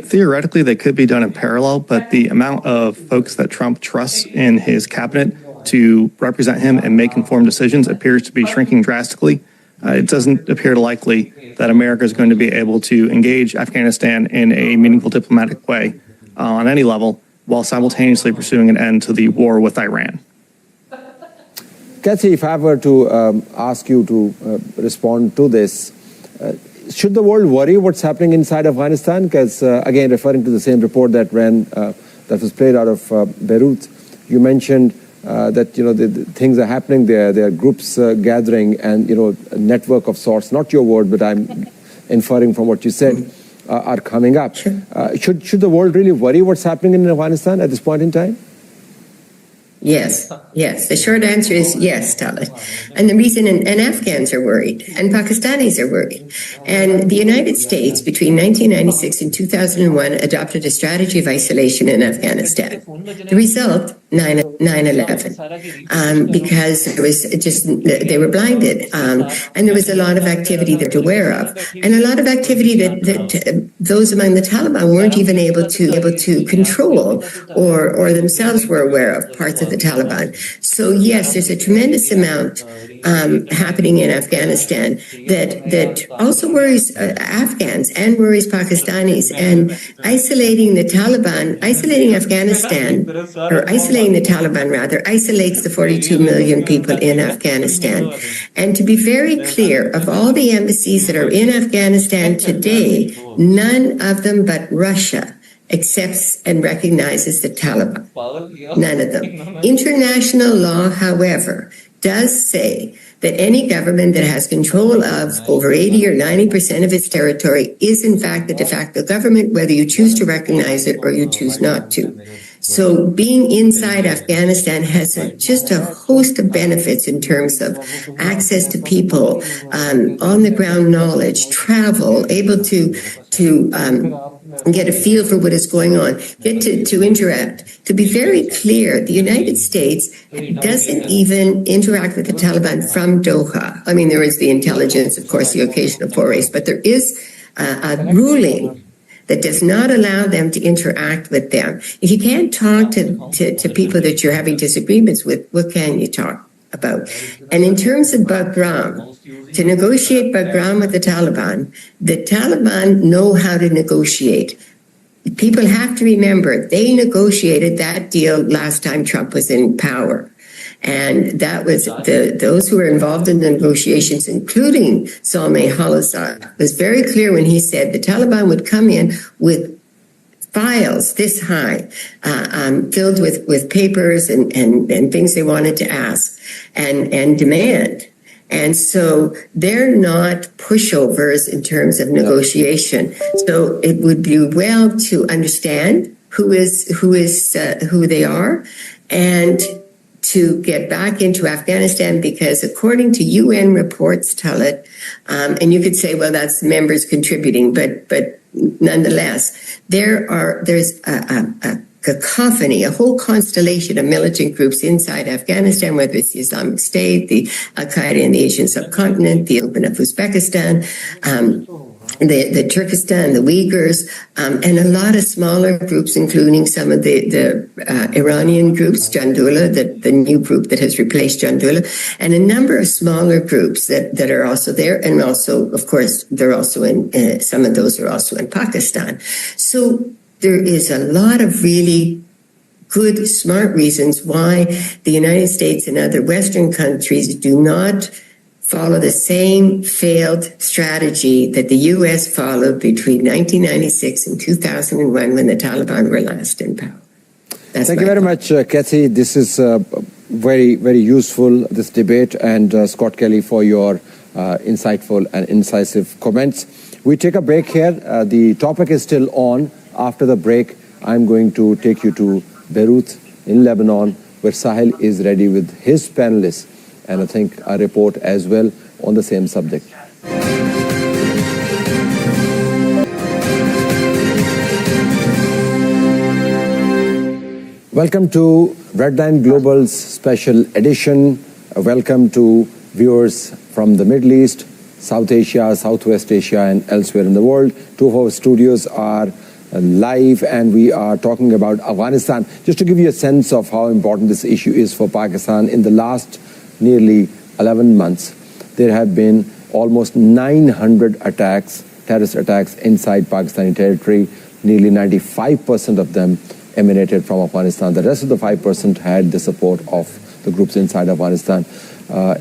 Theoretically, they could be done in parallel, but the amount of folks that Trump trusts in his cabinet to represent him and make informed decisions appears to be shrinking drastically. It doesn't appear likely that America is going to be able to engage Afghanistan in a meaningful diplomatic way on any level while simultaneously pursuing an end to the war with Iran. Kathy, if I were to ask you to respond to this, should the world worry what's happening inside Afghanistan? Because, again, referring to the same report that that was played out of Beirut, you mentioned that, the things are happening there. There are groups gathering and, a network of sorts, not your word, but I'm inferring from what you said, are coming up. Sure. Should the world really worry what's happening in Afghanistan at this point in time? Yes. The short answer is yes, Talat. And the reason, and Afghans are worried, and Pakistanis are worried. And the United States, between 1996 and 2001, adopted a strategy of isolation in Afghanistan. The result, 9/11, because it was they were blinded. And there was a lot of activity that they're aware of. And a lot of activity that those among the Taliban weren't even able to control or themselves were aware of, parts of the Taliban. So yes, there's a tremendous amount happening in Afghanistan that also worries Afghans and worries Pakistanis. And isolating the Taliban rather, isolates the 42 million people in Afghanistan. And to be very clear, of all the embassies that are in Afghanistan today, none of them but Russia accepts and recognizes the Taliban. None of them. International law, however, does say that any government that has control of over 80 or 90% of its territory is in fact the de facto government, whether you choose to recognize it or you choose not to. So being inside Afghanistan has just a host of benefits in terms of access to people, on the ground knowledge, travel, able to get a feel for what is going on, get to interact. To be very clear, the United States doesn't even interact with the Taliban from Doha. I mean, there is the intelligence, of course, the occasional forays, but there is a ruling that does not allow them to interact with them. If you can't talk to people that you're having disagreements with, what can you talk about? And in terms of Bagram, to negotiate Bagram with the Taliban know how to negotiate. People have to remember, they negotiated that deal last time Trump was in power. And that was those who were involved in the negotiations, including Samaa was very clear when he said the Taliban would come in with files this high, filled with papers and things they wanted to ask and demand. And so they're not pushovers in terms of negotiation. So it would be well to understand who they are, and to get back into Afghanistan, because according to UN reports tell it, and you could say, well, that's members contributing, but nonetheless, there's a cacophony, a whole constellation of militant groups inside Afghanistan, whether it's the Islamic State, the Al-Qaeda in the Asian subcontinent, the Taliban of Uzbekistan, the Turkestan, the Uyghurs, and a lot of smaller groups, including some of the Iranian groups, Jandula, the new group that has replaced Jandula, and a number of smaller groups that are also there. And also, of course, they're also in, some of those are also in Pakistan. So there is a lot of really good, smart reasons why the United States and other Western countries do not follow the same failed strategy that the U.S. followed between 1996 and 2001 when the Taliban were last in power. Thank you very much, Kathy. This is very, very useful, this debate, and Scott Kelly for your insightful and incisive comments. We take a break here. The topic is still on. After the break, I'm going to take you to Beirut in Lebanon, where Sahil is ready with his panelists, and I think a report as well on the same subject. Welcome to Redline Global's special edition. Welcome to viewers from the Middle East, South Asia, Southwest Asia, and elsewhere in the world. Two of our studios are live, and we are talking about Afghanistan. Just to give you a sense of how important this issue is for Pakistan, in the last nearly 11 months, there have been almost 900 attacks, terrorist attacks inside Pakistani territory. Nearly 95% of them emanated from Afghanistan. The rest of the 5% had the support of the groups inside Afghanistan.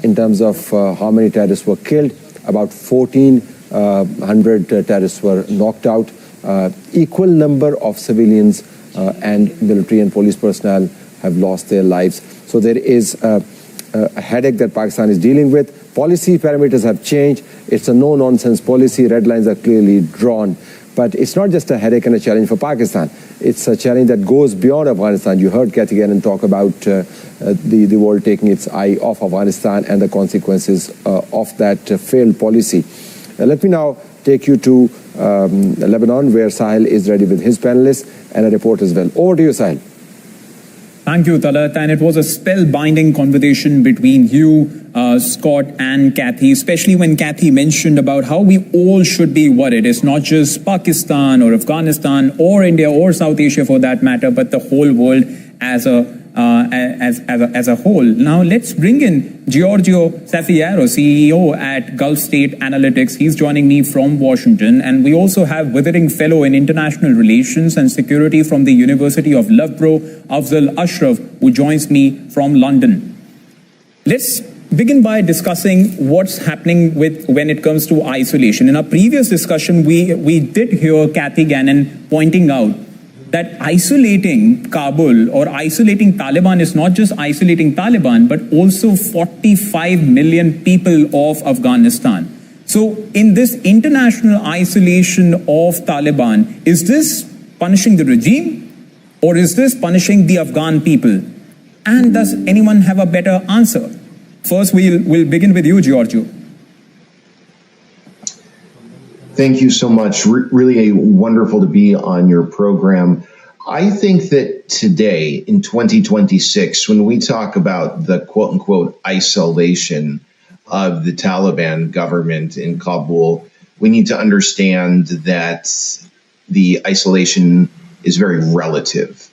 In terms of how many terrorists were killed, about 1,400 terrorists were knocked out. Equal number of civilians and military and police personnel have lost their lives. So there is a headache that Pakistan is dealing with. Policy parameters have changed. It's a no-nonsense policy. Red lines are clearly drawn. But it's not just a headache and a challenge for Pakistan. It's a challenge that goes beyond Afghanistan. You heard Kathy Gannon talk about the world taking its eye off Afghanistan and the consequences of that failed policy. Let me now take you to Lebanon, where Sahil is ready with his panelists and a report as well. Over to you, Sahil. Thank you, Talat. And it was a spellbinding conversation between you, Scott, and Kathy, especially when Kathy mentioned about how we all should be worried. It's not just Pakistan or Afghanistan or India or South Asia for that matter, but the whole world as a whole. Now let's bring in Giorgio Safiero, CEO at Gulf State Analytics. He's joining me from Washington. And we also have Withering Fellow in International Relations and Security from the University of Loughborough, Afzal Ashraf, who joins me from London. Let's begin by discussing what's happening when it comes to isolation. In our previous discussion, we did hear Kathy Gannon pointing out that isolating Kabul or isolating Taliban is not just isolating Taliban, but also 45 million people of Afghanistan. So in this international isolation of Taliban, is this punishing the regime or is this punishing the Afghan people? And does anyone have a better answer? First, we'll begin with you, Giorgio. Thank you so much. Really wonderful to be on your program. I think that today, in 2026, when we talk about the quote-unquote isolation of the Taliban government in Kabul, we need to understand that the isolation is very relative.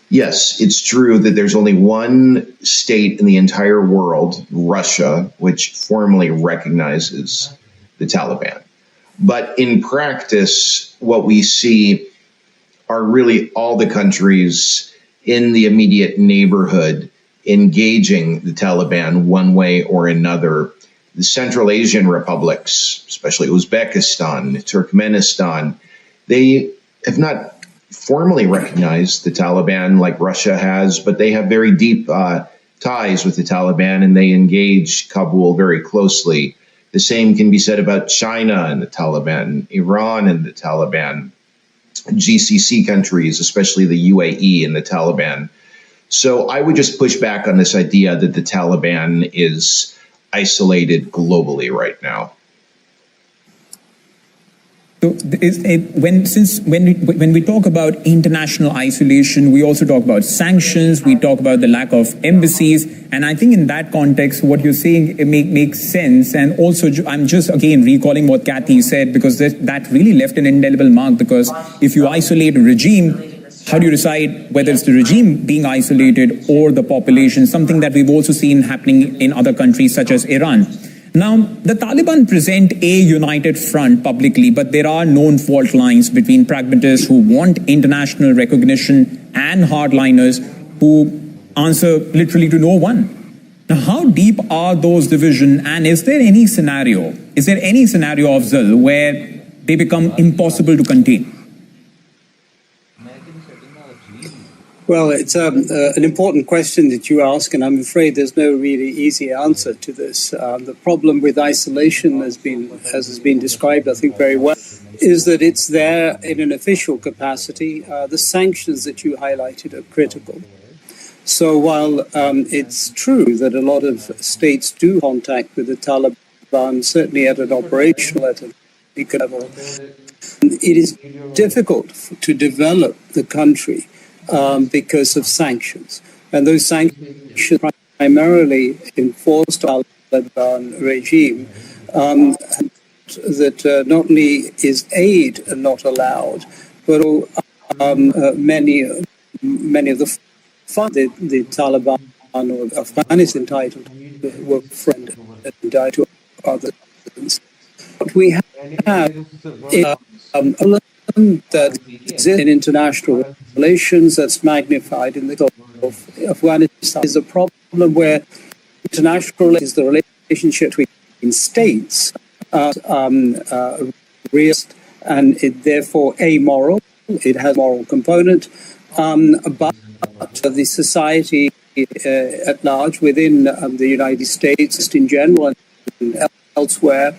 Yes, it's true that there's only one state in the entire world, Russia, which formally recognizes the Taliban. But in practice, what we see are really all the countries in the immediate neighborhood engaging the Taliban one way or another. The Central Asian republics, especially Uzbekistan, Turkmenistan, they have not formally recognized the Taliban like Russia has, but they have very deep ties with the Taliban, and they engage Kabul very closely. The same can be said about China and the Taliban, Iran and the Taliban, GCC countries, especially the UAE and the Taliban. So I would just push back on this idea that the Taliban is isolated globally right now. So when we talk about international isolation, we also talk about sanctions, we talk about the lack of embassies, and I think in that context, what you're saying makes sense. And also, I'm just again recalling what Kathy said, because that really left an indelible mark. Because if you isolate a regime, how do you decide whether it's the regime being isolated or the population? Something that we've also seen happening in other countries such as Iran. Now, the Taliban present a united front publicly, but there are known fault lines between pragmatists who want international recognition and hardliners who answer literally to no one. Now, how deep are those divisions, and is there any scenario, Afzal, where they become impossible to contain? Well, it's an important question that you ask, and I'm afraid there's no really easy answer to this. The problem with isolation, as has been described, I think, very well, is that it's there in an official capacity. The sanctions that you highlighted are critical. So while it's true that a lot of states do contact with the Taliban, certainly at an operational, at an economic level, it is difficult to develop the country because of sanctions. And those sanctions primarily enforced by the Taliban regime that not only is aid not allowed, but many of the funds the Taliban or Afghanistan entitled were friended and died to other citizens. What we have is that exists in international relations that's magnified in the Gulf of Afghanistan is a problem where international relations, the relationship between states, real and it therefore amoral. It has a moral component, but the society at large within the United States in general and elsewhere,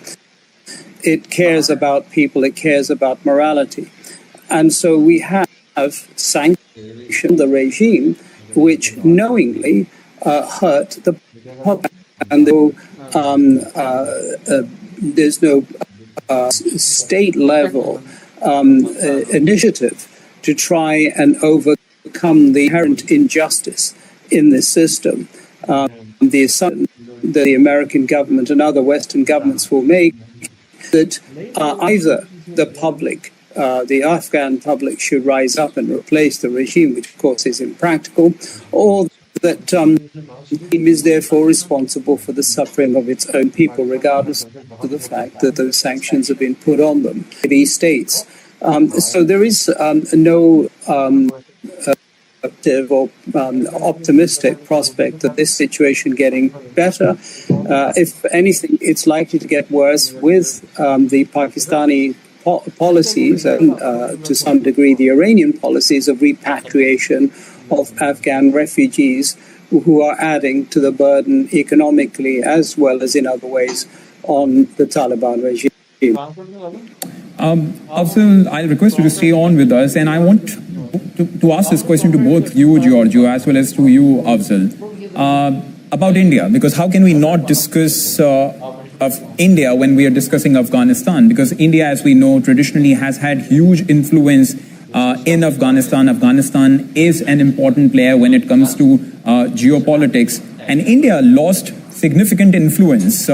it cares about people, it cares about morality. And so we have sanctioned the regime which knowingly hurt the public. And there's no state level initiative to try and overcome the inherent injustice in this system. The assumption that the American government and other Western governments will make that either the public, the Afghan public, should rise up and replace the regime, which of course is impractical, or that the regime is therefore responsible for the suffering of its own people, regardless of the fact that those sanctions have been put on them in these states. So there is no or optimistic prospect of this situation getting better. If anything, it's likely to get worse with the Pakistani policies and to some degree the Iranian policies of repatriation of Afghan refugees who are adding to the burden economically as well as in other ways on the Taliban regime. Afzal, I'll request you to stay on with us, and I want to ask this question to both you, Giorgio, as well as to you, Afzal, about India, because how can we not discuss of India when we are discussing Afghanistan? Because India, as we know, traditionally has had huge influence in Afghanistan. Afghanistan is an important player when it comes to geopolitics, and India lost significant influence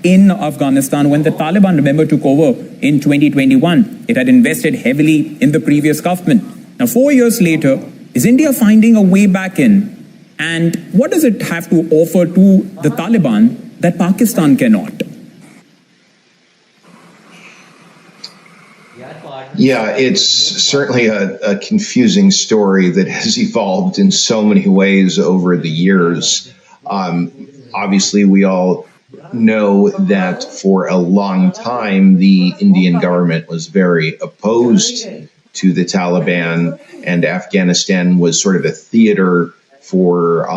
in Afghanistan when the Taliban, remember, took over in 2021. It had invested heavily in the previous government. Now, 4 years later, is India finding a way back in? And what does it have to offer to the Taliban that Pakistan cannot? Yeah, it's certainly a confusing story that has evolved in so many ways over the years. Obviously, we all know that for a long time, the Indian government was very opposed to the Taliban, and Afghanistan was sort of a theater for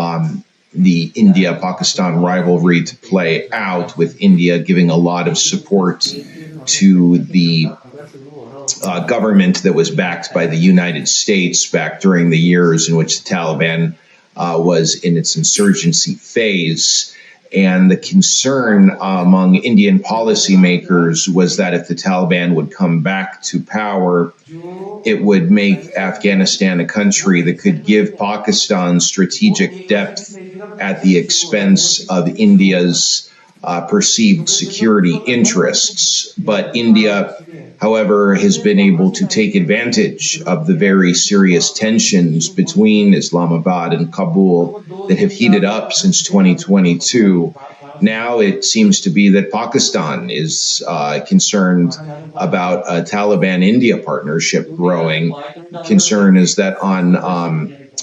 the India-Pakistan rivalry to play out, with India giving a lot of support to the government that was backed by the United States back during the years in which the Taliban was in its insurgency phase. And the concern among Indian policymakers was that if the Taliban would come back to power, it would make Afghanistan a country that could give Pakistan strategic depth at the expense of India's perceived security interests. But India, however, has been able to take advantage of the very serious tensions between Islamabad and Kabul that have heated up since 2022. Now it seems to be that Pakistan is concerned about a Taliban-India partnership growing. Concern is that on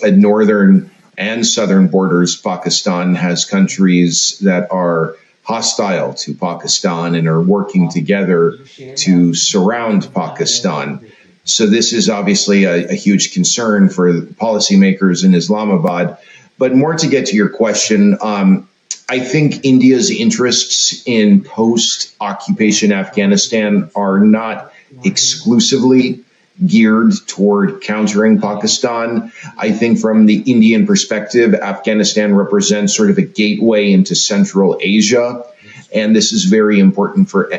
northern and southern borders, Pakistan has countries that are hostile to Pakistan and are working together to surround Pakistan. So this is obviously a huge concern for policymakers in Islamabad. But more to get to your question, I think India's interests in post-occupation Afghanistan are not exclusively geared toward countering Pakistan. I think from the Indian perspective, Afghanistan represents sort of a gateway into Central Asia. And this is very important for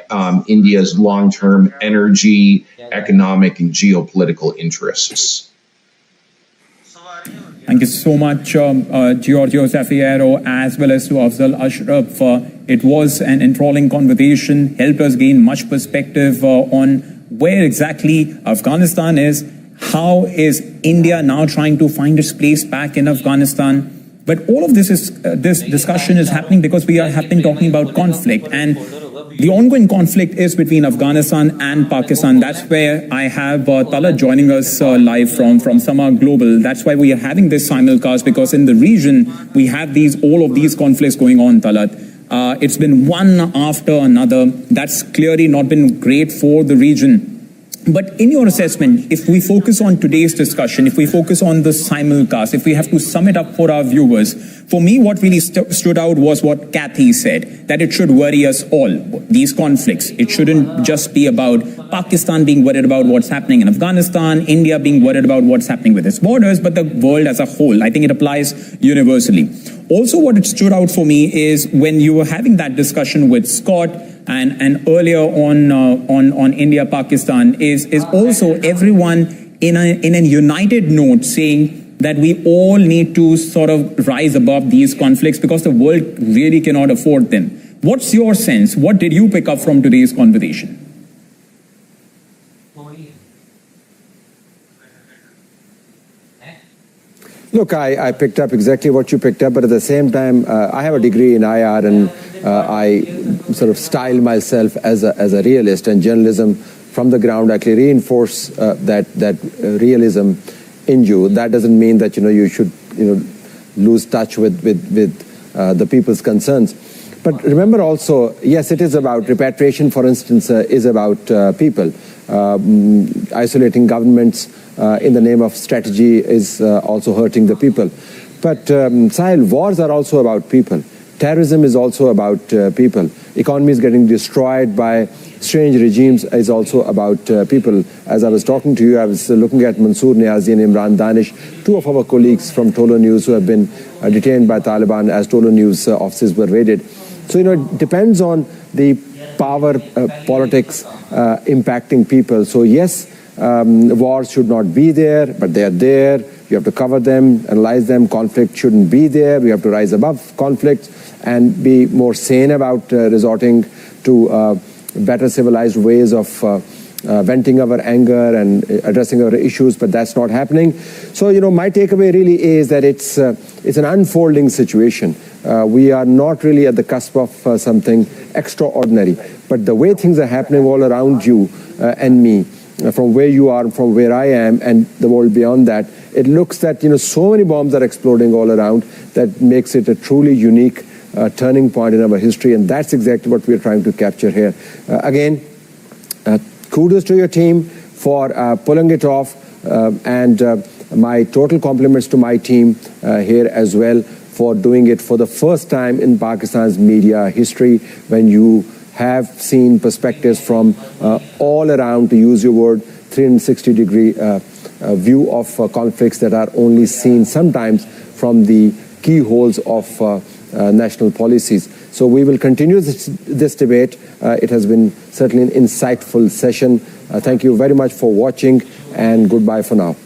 India's long-term energy, economic, and geopolitical interests. Thank you so much, Giorgio Zafiero, as well as to Afzal Ashraf. It was an enthralling conversation, helped us gain much perspective on where exactly Afghanistan is, how is India now trying to find its place back in Afghanistan. But all of this discussion is happening because we have been talking about conflict, and the ongoing conflict is between Afghanistan and Pakistan. That's where I have Talat joining us live from Samaa Global. That's why we are having this simulcast, because in the region we have all of these conflicts going on, Talat. It's been one after another. That's clearly not been great for the region. But in your assessment, if we focus on today's discussion, if we focus on the simulcast, if we have to sum it up for our viewers, for me, what really stood out was what Kathy said, that it should worry us all, these conflicts. It shouldn't just be about Pakistan being worried about what's happening in Afghanistan, India being worried about what's happening with its borders, but the world as a whole. I think it applies universally. Also, what it stood out for me is when you were having that discussion with Scott and earlier on India-Pakistan is also everyone in a united note saying that we all need to sort of rise above these conflicts because the world really cannot afford them. What's your sense? What did you pick up from today's conversation? Look, I picked up exactly what you picked up, but at the same time, I have a degree in IR, and I sort of style myself as a realist, and journalism from the ground actually reinforce that realism in you. That doesn't mean that you should lose touch with the people's concerns. But remember also, yes, it is about repatriation, for instance, is about people. Isolating governments in the name of strategy is also hurting the people. But Sahil, wars are also about people. Terrorism is also about people. Economies getting destroyed by strange regimes is also about people. As I was talking to you, I was looking at Mansoor Niazi and Imran Danish, two of our colleagues from Tolo News who have been detained by Taliban as Tolo News offices were raided. So, it depends on the power politics impacting people. So, yes, wars should not be there, but they are there. You have to cover them, analyze them. Conflict shouldn't be there. We have to rise above conflicts and be more sane about resorting to better civilized ways of venting our anger and addressing our issues, but that's not happening. So, my takeaway really is that it's an unfolding situation. We are not really at the cusp of something extraordinary, but the way things are happening all around you and me, from where you are, from where I am, and the world beyond that, it looks that so many bombs are exploding all around that makes it a truly unique turning point in our history, and that's exactly what we're trying to capture here. Again, kudos to your team for pulling it off, and my total compliments to my team here as well for doing it for the first time in Pakistan's media history, when you have seen perspectives from all around, to use your word, 360-degree view of conflicts that are only seen sometimes from the keyholes of national policies. So we will continue this debate. It has been certainly an insightful session. Thank you very much for watching, and goodbye for now.